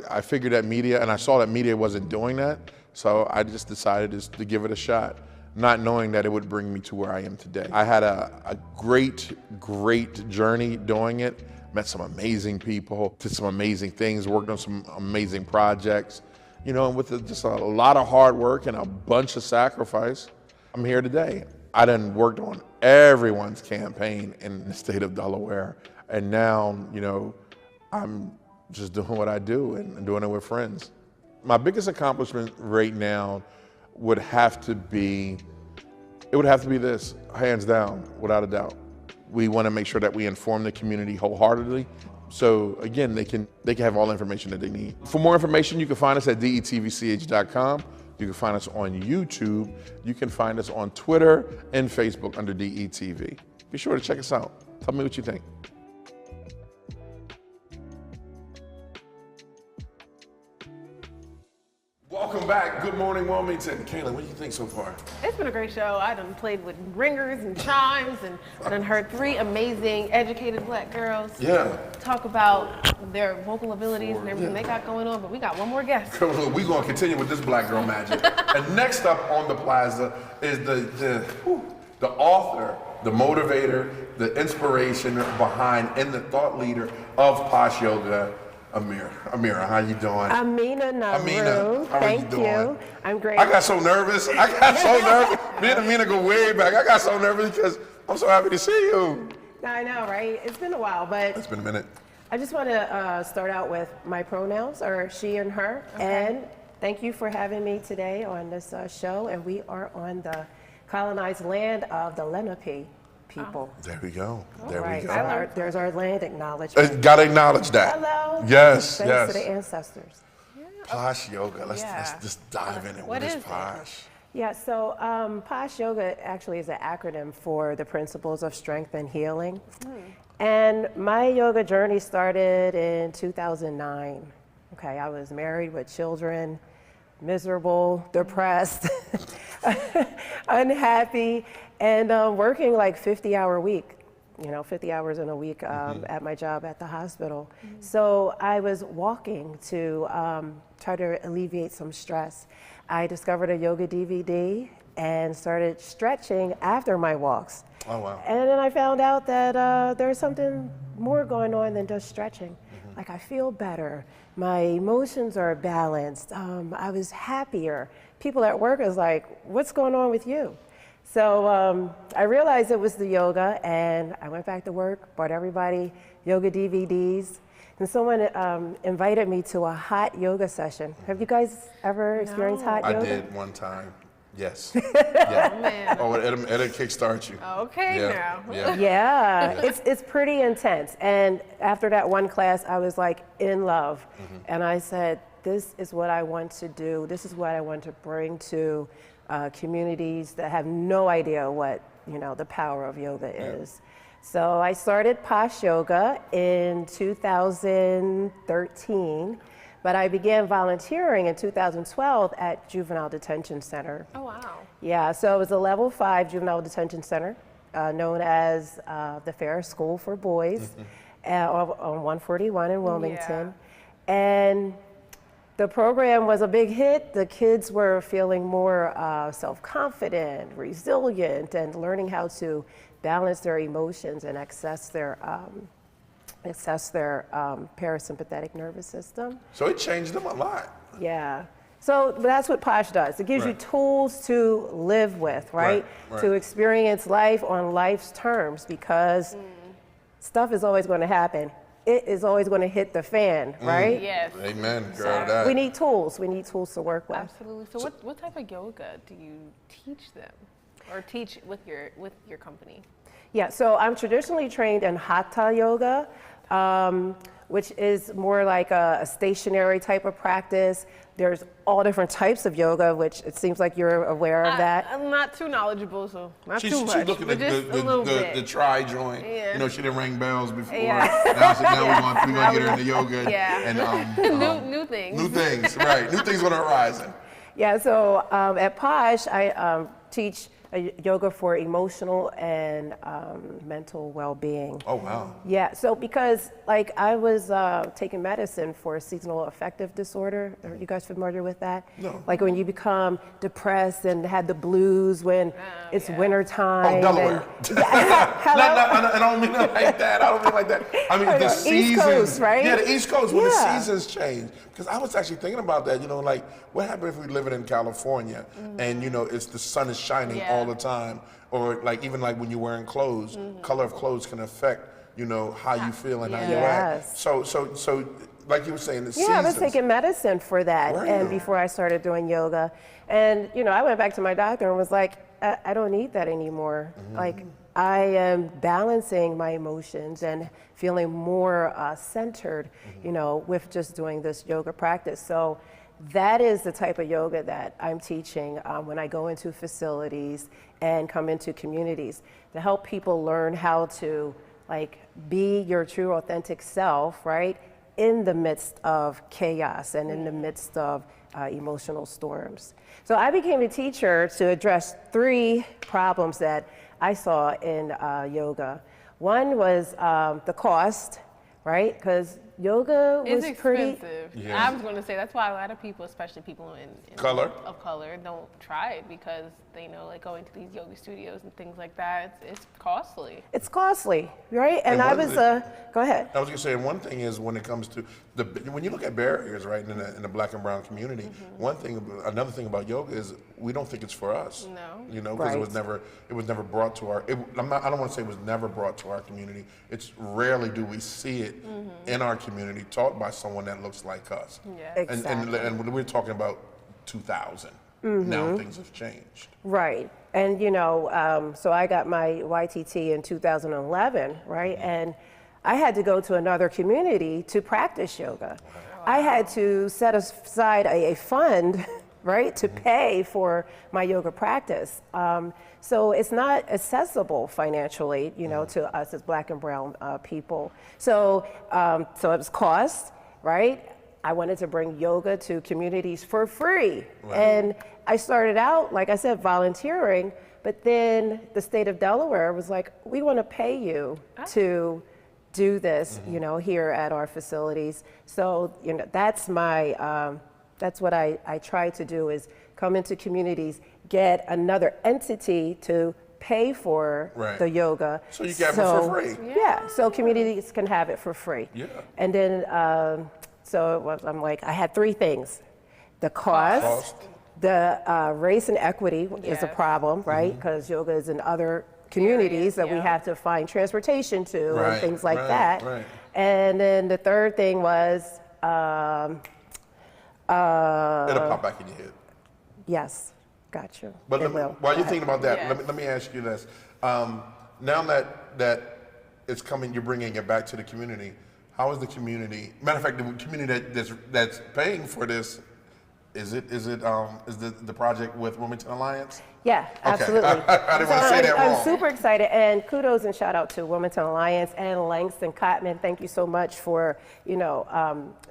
I figured that media, and I saw that media wasn't doing that, so I just decided to give it a shot, not knowing that it would bring me to where I am today. I had a great journey doing it. Met some amazing people, did some amazing things, worked on some amazing projects, and with just a lot of hard work and a bunch of sacrifice, I'm here today. I done worked on everyone's campaign in the state of Delaware, and now, I'm just doing what I do and doing it with friends. My biggest accomplishment right now would have to be, this, hands down, without a doubt. We want to make sure that we inform the community wholeheartedly. So again, they can have all the information that they need. For more information, you can find us at detvch.com. You can find us on YouTube. You can find us on Twitter and Facebook under DETV. Be sure to check us out. Tell me what you think. Welcome back. Good morning, Wilmington. Kayla, what do you think so far? It's been a great show. I done played with ringers and chimes, and I done heard 3 amazing, educated black girls talk about their vocal abilities and everything they got going on, but we got one more guest. We're going to continue with this black girl magic. And next up on the plaza is the author, the motivator, the inspiration behind, and the thought leader of POSH Yoga, Amira, how you doing? Amina Naru. Amina, how Thank are you doing? I'm great. I got so nervous. Me and Amina go way back. I got so nervous because I'm so happy to see you. I know, right? It's been a while, but it's been a minute. I just want to start out with my pronouns are she and her. Okay. And thank you for having me today on this show. And we are on the colonized land of the Lenape people. There we go. There's our land acknowledgement. Got to acknowledge that. Hello. Yes, Thanks to the ancestors. POSH Yoga. Let's just dive in. What is POSH? Yeah, so POSH Yoga actually is an acronym for the Principles of Strength and Healing. And my yoga journey started in 2009. Okay, I was married with children, miserable, depressed, unhappy, and working like 50-hour week, 50 hours in a week at my job at the hospital. So I was walking to try to alleviate some stress. I discovered a yoga DVD and started stretching after my walks. Oh, wow. And then I found out that there's something more going on than just stretching. Like I feel better. My emotions are balanced. I was happier. People at work was like, what's going on with you? So I realized it was the yoga, and I went back to work, bought everybody yoga DVDs, and someone invited me to a hot yoga session. Have you guys ever experienced hot yoga? I did one time. Yes. Yeah. Oh, man. Oh, it'll kickstart you. Okay, now. Yeah. It's pretty intense. And after that one class, I was like in love. And I said, this is what I want to do. This is what I want to bring to communities that have no idea what, the power of yoga is. So I started POSH Yoga in 2013. But I began volunteering in 2012 at Juvenile Detention Center. Oh, wow. Yeah, so it was a level 5 juvenile detention center known as the Ferris School for Boys on 141 in Wilmington. Yeah. And the program was a big hit. The kids were feeling more self-confident, resilient, and learning how to balance their emotions and access their parasympathetic nervous system. So it changed them a lot. Yeah. So that's what POSH does. It gives you tools to live with, right? To experience life on life's terms, because stuff is always going to happen. It is always going to hit the fan, right? Yes. Amen, girl. That. We need tools. We need tools to work with. Absolutely. So what type of yoga do you teach them, or teach with your company? Yeah, so I'm traditionally trained in Hatha yoga, which is more like a stationary type of practice. There's all different types of yoga, which it seems like you're aware of that. I'm not too knowledgeable, so not too much. She's looking at the tri joint. Yeah. She didn't ring bells before. Yeah. Now we're going to get her into yoga. Yeah. And, new things. New things, right. New things on the horizon. Yeah, so at POSH, I teach yoga for emotional and mental well-being. Oh, wow. Yeah, so because I was taking medicine for seasonal affective disorder. Are you guys familiar with that? No. Like when you become depressed and had the blues when it's winter time. Oh, Delaware. I don't mean it like that. I mean the seasons. East Coast, right? Yeah, the East Coast, when the seasons change. Because I was actually thinking about that, what happened if we live in California and, it's the sun is shining all the time, or even when you're wearing clothes, color of clothes can affect, how you feel and how you act. So like you were saying, the I was seasons. taking medicine for that, and before I started doing yoga, and I went back to my doctor and was like, I don't need that anymore. Like, I am balancing my emotions and feeling more centered, with just doing this yoga practice. So that is the type of yoga that I'm teaching when I go into facilities and come into communities, to help people learn how to be your true authentic self, right? In the midst of chaos and in the midst of emotional storms. So I became a teacher to address 3 problems that I saw in yoga. One was the cost, right? Because yoga was it's pretty expensive. I was going to say that's why a lot of people, especially people in color of color, don't try it, because they know going to these yoga studios and things like that, it's costly. It's costly, right? And I was go ahead. I was going to say, one thing is when it comes to when you look at barriers, right, in the Black and brown community, another thing about yoga is we don't think it's for us. No. Because it was never brought to our. I don't want to say it was never brought to our community. It's rarely do we see it in our community taught by someone that looks like us. Yeah. Exactly. And we're talking about 2000. Now things have changed. Right. And so I got my YTT in 2011, right? And I had to go to another community to practice yoga. Wow. I had to set aside a fund, right, to pay for my yoga practice. So it's not accessible financially, to us as Black and brown people. So it was cost, right? I wanted to bring yoga to communities for free. Right. And I started out, like I said, volunteering, but then the state of Delaware was like, we want to pay you to do this, here at our facilities. So, that's my, that's what I try to do, is come into communities, get another entity to pay for the yoga. So you get it for free. Yeah, so communities can have it for free. Yeah. And then, I'm like, I had 3 things. The cost. The race and equity is a problem, right? Because yoga is in other communities that we have to find transportation to and things like that. Right. And then the third thing was... it'll pop back in your head. Yes, got you. But while you're thinking about that, let me ask you this. Now that it's coming, you're bringing it back to the community, how is the community, matter of fact, the community that's paying for this, is the project with Wilmington Alliance? Yeah, absolutely. I didn't want to say that wrong. I'm super excited, and kudos and shout out to Wilmington Alliance and Langston Cotman. Thank you so much for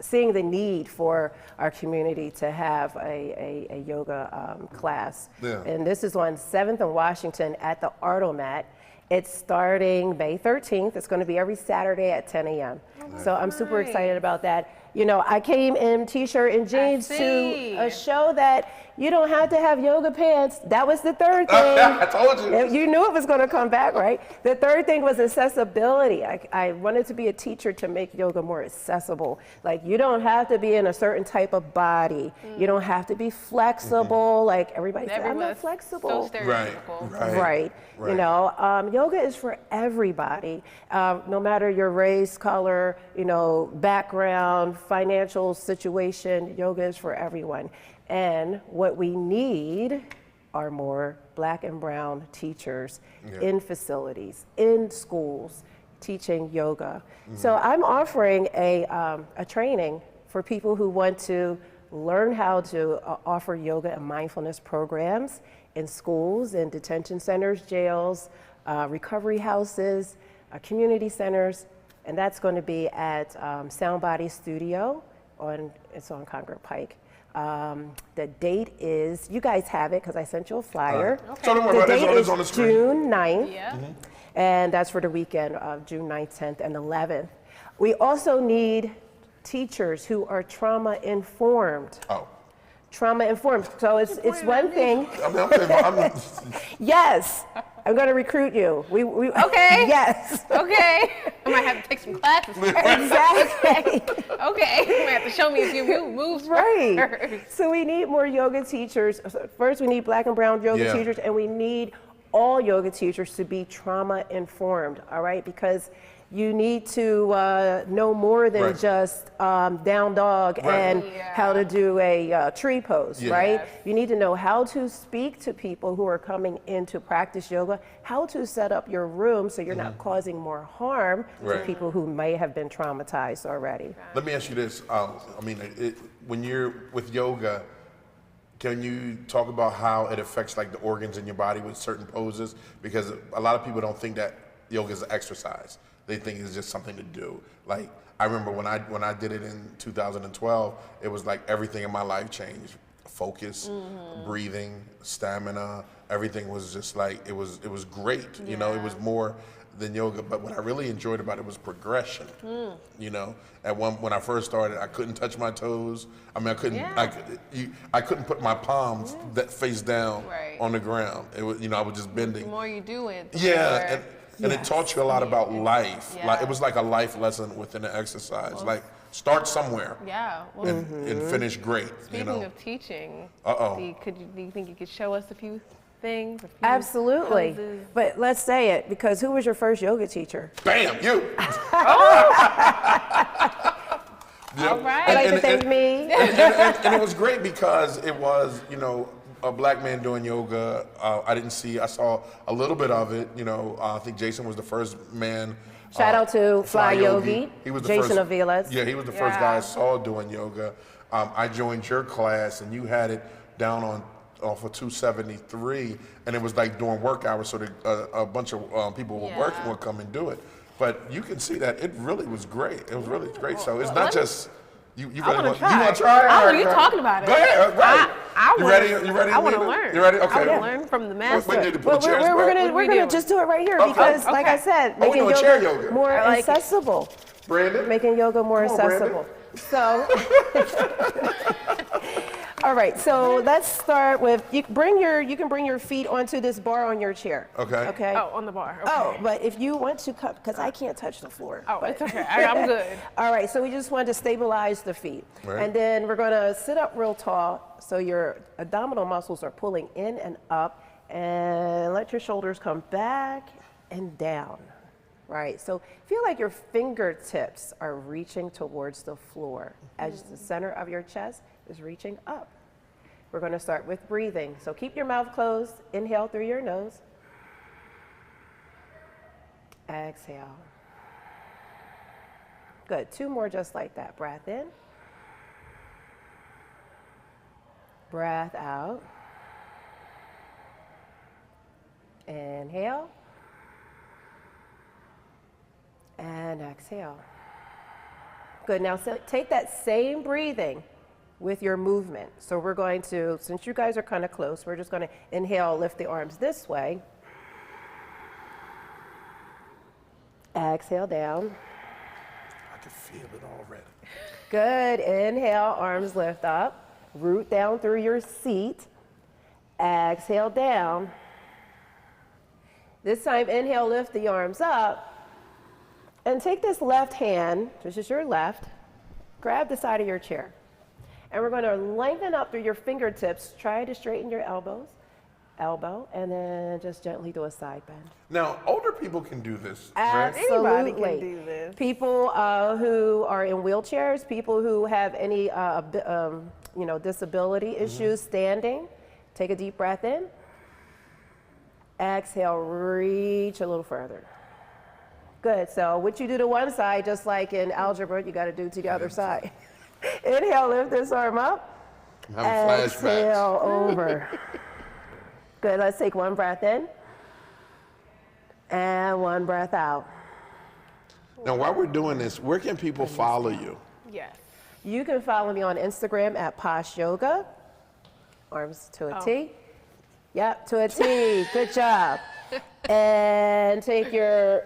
seeing the need for our community to have a yoga class. Yeah. And this is on 7th and Washington at the Artomat. It's starting May 13th. It's going to be every Saturday at 10 a.m. So I'm super excited about that. I came in t-shirt and jeans to a show that you don't have to have yoga pants. That was the third thing. I told you. You knew it was going to come back, right? The third thing was accessibility. I wanted to be a teacher to make yoga more accessible. Like, you don't have to be in a certain type of body. You don't have to be flexible. Like, everybody says, I'm not flexible. So stereotypical. Right. Yoga is for everybody, no matter your race, color, background, financial situation. Yoga is for everyone. And what we need are more Black and brown teachers in facilities, in schools, teaching yoga. So I'm offering a training for people who want to learn how to offer yoga and mindfulness programs in schools, in detention centers, jails, recovery houses, community centers, and that's going to be at Soundbody Studio it's on Concord Pike. The date is, you guys have it because I sent you a flyer. So the date is on the screen. June 9th, and that's for the weekend of June 9th, 10th, and 11th. We also need teachers who are trauma-informed. Trauma-informed. So it's one thing. Yes. I'm going to recruit you. Okay. Yes. Okay. I might have to take some classes. Exactly. Okay. You might have to show me a few moves. Right. First. So we need more yoga teachers. First, we need Black and brown yoga teachers, and we need all yoga teachers to be trauma informed. All right, because you need to know more than just down dog and how to do a tree pose, right? You need to know how to speak to people who are coming in to practice yoga, how to set up your room so you're not causing more harm to people who may have been traumatized already. Let me ask you this. I mean, when you're with yoga, can you talk about how it affects like the organs in your body with certain poses? Because a lot of people don't think that yoga is an exercise. They think it's just something to do. Like, I remember when I did it in 2012, it was like everything in my life changed. Focus, breathing, stamina, everything was just like, it was great. You know, it was more than yoga, but what I really enjoyed about it was progression. You know, when I first started, I couldn't touch my toes. I mean, I couldn't put my palms that face down on the ground. It was, you know, I was just bending. The more you do it, and it taught you a lot about life. Like, it was like a life lesson within the exercise. Like, start somewhere. Well, and finish great. Speaking of teaching, do you think you could show us a few things? Absolutely. Poses? But let's say it, because who was your first yoga teacher? Bam, you. All right. I'd like to thank me. And it was great because it was, you know, a black man doing yoga. I saw a little bit of it. You know, I think Jason was the first man. Shout out to Fly Yogi. He was the Jason first, Aviles. Yeah, he was the first guy I saw doing yoga. I joined your class, and you had it down off of 273, and it was like during work hours, so a bunch of people were working would come and do it. But you can see that it really was great. It was really great. So it's not just you want to try. Oh, you're talking about it. Go ahead. Right. You ready? I want to learn. You ready? Okay. I want to learn from the master. We're gonna just do it right here because, like I said, making yoga more accessible. Brandon, making yoga more accessible. So. All right, so let's start with, you can bring your feet onto this bar on your chair. Okay. Oh, on the bar. Okay. Oh, but if you want to cut, because I can't touch the floor. Oh, it's okay. I'm good. All right, so we just want to stabilize the feet. And then we're gonna sit up real tall, so your abdominal muscles are pulling in and up, and let your shoulders come back and down. Right, so feel like your fingertips are reaching towards the floor as the center of your chest is reaching up. We're going to start with breathing. So keep your mouth closed. Inhale through your nose. Exhale. Good. 2 more just like that. Breath in. Breath out. Inhale. And exhale. Good. Now take that same breathing with your movement. So we're going to, since you guys are kind of close, we're just going to inhale, lift the arms this way. Exhale down. I can feel it already. Good. Inhale, arms lift up. Root down through your seat. Exhale down. This time, inhale, lift the arms up. And take this left hand, this is your left, grab the side of your chair. And we're going to lengthen up through your fingertips. Try to straighten your elbow, and then just gently do a side bend. Now, older people can do this. Absolutely. Anybody can do this. People who are in wheelchairs, people who have any disability issues standing. Take a deep breath in. Exhale, reach a little further. Good. So what you do to one side, just like in algebra, you got to do to the other side. Inhale, lift this arm up. I'm having flashbacks. Exhale over. Good. Let's take one breath in. And one breath out. Now, while we're doing this, where can people follow you? Yes. You can follow me on Instagram at POSH Yoga. Arms to a T. Yep, to a T. Good job. And take your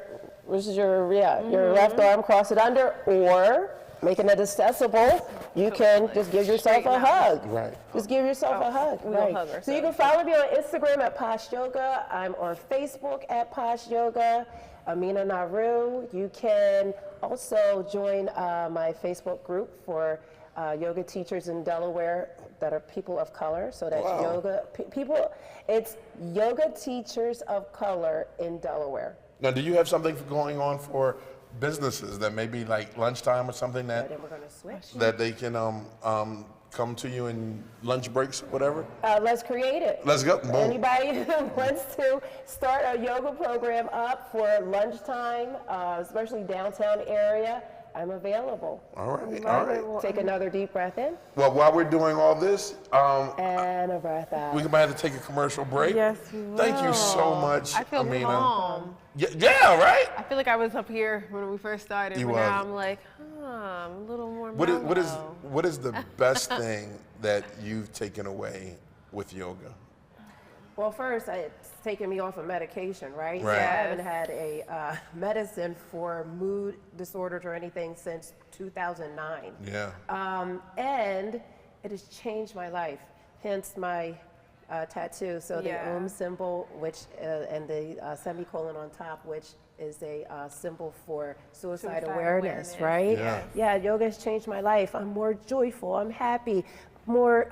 left arm, cross it under, or making it accessible, you can just give yourself a hug. Right. Just give yourself a hug. Right. So you can follow me on Instagram at POSH Yoga. I'm on Facebook at POSH Yoga. Amina Naru. You can also join my Facebook group for yoga teachers in Delaware that are people of color. So that's it's Yoga Teachers of Color in Delaware. Now, do you have something going on for businesses that maybe like lunchtime or something that then we're going to switch. that they can come to you in lunch breaks or whatever? Let's create it. Let's go. Boom. Anybody who wants to start a yoga program up for lunchtime, especially downtown area, I'm available. All right. Take another deep breath in. Well, while we're doing all this, and a breath out. we might have to take a commercial break. Yes, we will. Thank you so much, I feel Amina. calm. Yeah, right? I feel like I was up here when we first started, You but was. now I'm like, I'm a little more What mellow. is the best thing that you've taken away with yoga? Well, first, it's taken me off of medication, right? Right. So I haven't had a medicine for mood disorders or anything since 2009. Yeah. And it has changed my life, hence my tattoo. So the symbol, which and the semicolon on top, which is a symbol for suicide awareness, right? Yeah, yoga has changed my life. I'm more joyful, I'm happy, more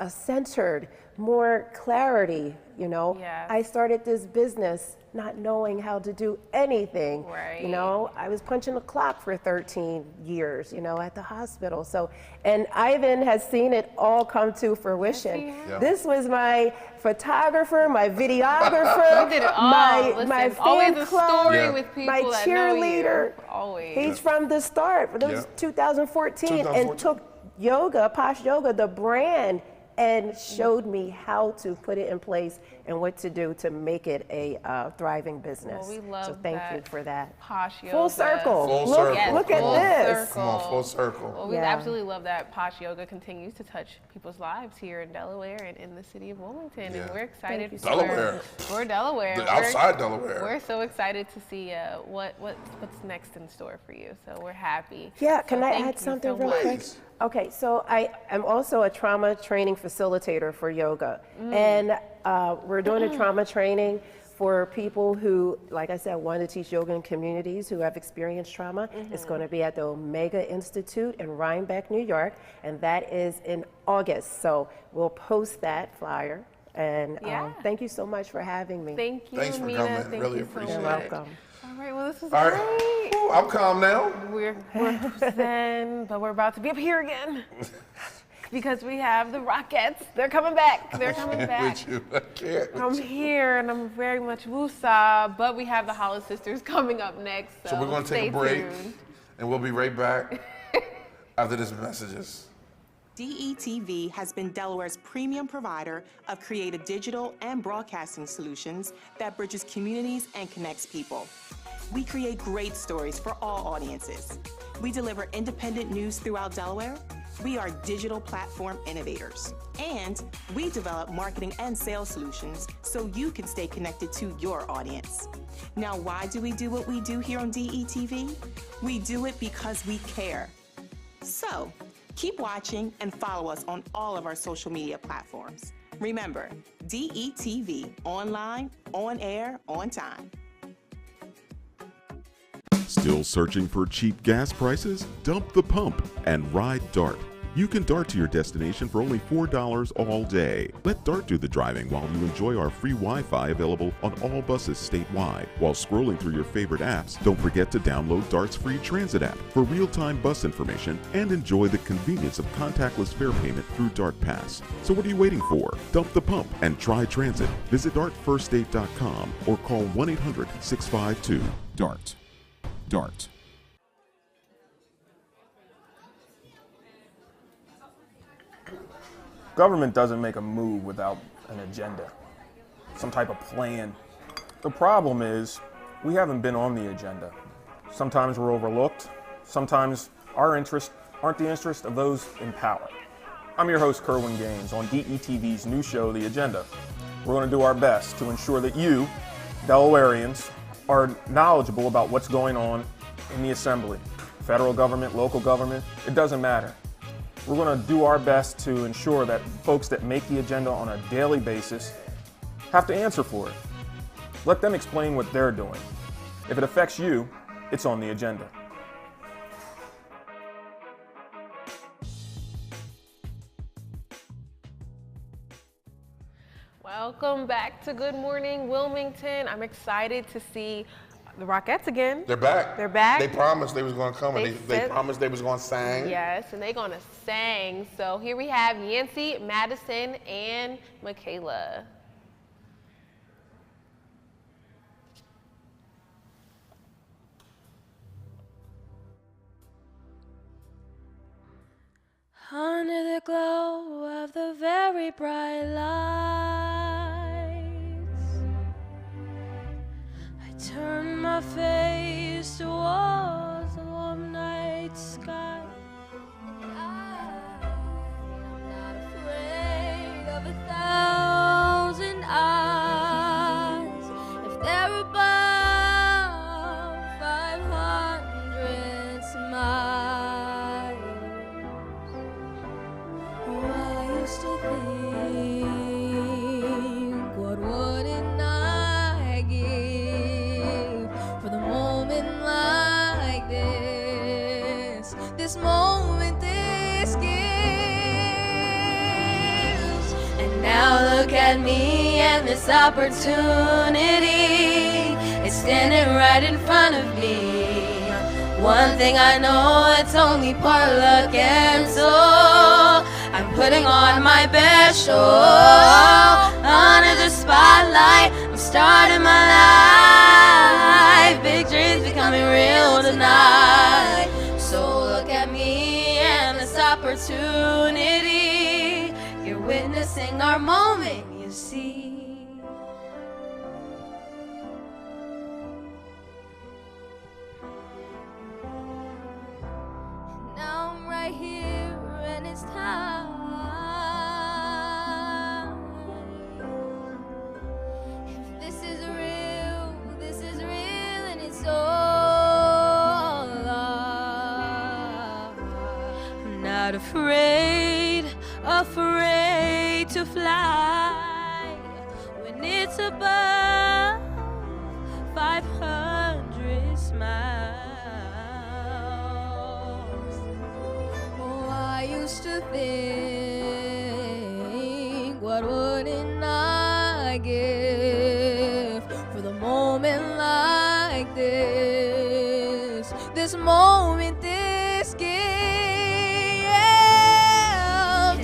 centered, more clarity, you know. I started this business not knowing how to do anything, you know. I was punching the clock for 13 years, you know, at the hospital. So, and Ivan has seen it all come to fruition. This was my photographer, my videographer, did it all. my Listen, always fan a club, story with people my that know cheerleader. you. Always. He's from the start. That was 2014, and took yoga, POSH Yoga, the brand, and showed me how to put it in place and what to do to make it a thriving business. Well, we love so thank you for that. POSH Yoga. Full circle. Full look, circle. Look at Full this. Come on, full circle. Well, we absolutely love that POSH Yoga continues to touch people's lives here in Delaware and in the city of Wilmington. And we're excited for Delaware. Outside Delaware. We're so excited to see what's next in store for you. So we're happy. Yeah, so can I add something real quick? Okay, so I am also a trauma training facilitator for yoga. And we're doing a trauma training for people who, like I said, want to teach yoga in communities who have experienced trauma. It's going to be at the Omega Institute in Rhinebeck, New York, and that is in August. So we'll post that flyer. And thank you so much for having me. Thank you, Thanks for Amina. coming. Thank Really you so appreciate much. it. You're welcome. All right, well, this is All great. right. Ooh, I'm calm now. We're zen, but we're about to be up here again. Because we have the Rockettes. They're coming back. They're coming back. With you. I can't. I'm here and I'm very much woosah, but we have the Hollis sisters coming up next. So we're going to take a break tuned. and we'll be right back after this messages. DETV has been Delaware's premium provider of creative digital and broadcasting solutions that bridges communities and connects people. We create great stories for all audiences. We deliver independent news throughout Delaware. We are digital platform innovators. And we develop marketing and sales solutions so you can stay connected to your audience. Now, why do we do what we do here on DETV? We do it because we care. So, keep watching and follow us on all of our social media platforms. Remember, DETV, online, on air, on time. Still searching for cheap gas prices? Dump the pump and ride DART. You can DART to your destination for only $4 all day. Let DART do the driving while you enjoy our free Wi-Fi available on all buses statewide. While scrolling through your favorite apps, don't forget to download DART's free transit app for real-time bus information and enjoy the convenience of contactless fare payment through DART Pass. So what are you waiting for? Dump the pump and try transit. Visit dartfirststate.com or call 1-800-652-DART. DART. Government doesn't make a move without an agenda, some type of plan. The problem is we haven't been on the agenda. Sometimes we're overlooked. Sometimes our interests aren't the interests of those in power. I'm your host, Kerwin Gaines, on DETV's new show, The Agenda. We're going to do our best to ensure that you, Delawareans, are knowledgeable about what's going on in the Assembly. Federal government, local government, it doesn't matter. We're going to do our best to ensure that folks that make the agenda on a daily basis have to answer for it. Let them explain what they're doing. If it affects you, it's on the agenda. Welcome back to Good Morning Wilmington. I'm excited to see The Rockettes again. They're back. They're back. They promised they was going to come, and they said- promised they was going to sing. Yes, and they're going to sing. So here we have Yancey, Madisen, and MaKayla. Under the glow of the very bright lights, I turn my face towards the warm night sky. I'm not afraid of 1,000 eyes if they're above 500 smiles. To think, what wouldn't I give for the moment like this? This moment this gives. And now look at me and this opportunity. It's standing right in front of me. One thing I know, it's only part luck and soul. I'm putting on my best show. Under the spotlight, I'm starting my life. Big dreams becoming real tonight. So look at me and this opportunity. You're witnessing our moment, you see. Now I'm right here and it's time. If this is real and it's all love. I'm not afraid to fly when it's above 500 smiles. Oh, I used to think, what wouldn't I give for the moment like this? This moment, this gift.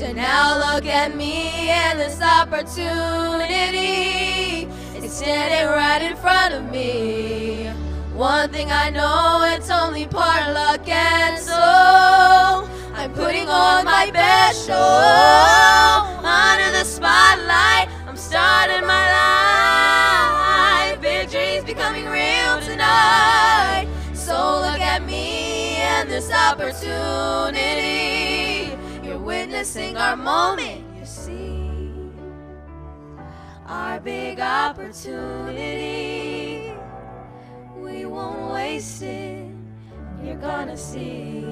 And now look at me and this opportunity. It's standing right in front of me. One thing I know, it's only part luck and soul. I'm putting on my best show. Under the spotlight, I'm starting my life. Big dreams becoming real tonight. So look at me and this opportunity. You're witnessing our moment, you see. Our big opportunity. We won't waste it. You're gonna see.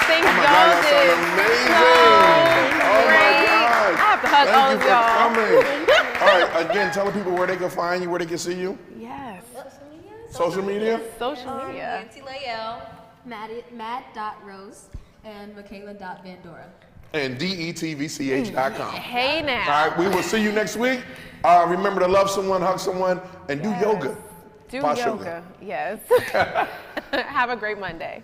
Thank y'all. That's amazing. Oh my God. I have to hug all of y'all. Thank you for coming. All right, again, tell the people where they can find you, where they can see you. Yes. Social media? Social media. Yancey Layel, Matt.Rose, and MaKayla.Vandora. And DETVCH.com. Hey now. All right, we will see you next week. Remember to love someone, hug someone, and do yoga. Do POSH yoga. Yes. Have a great Monday.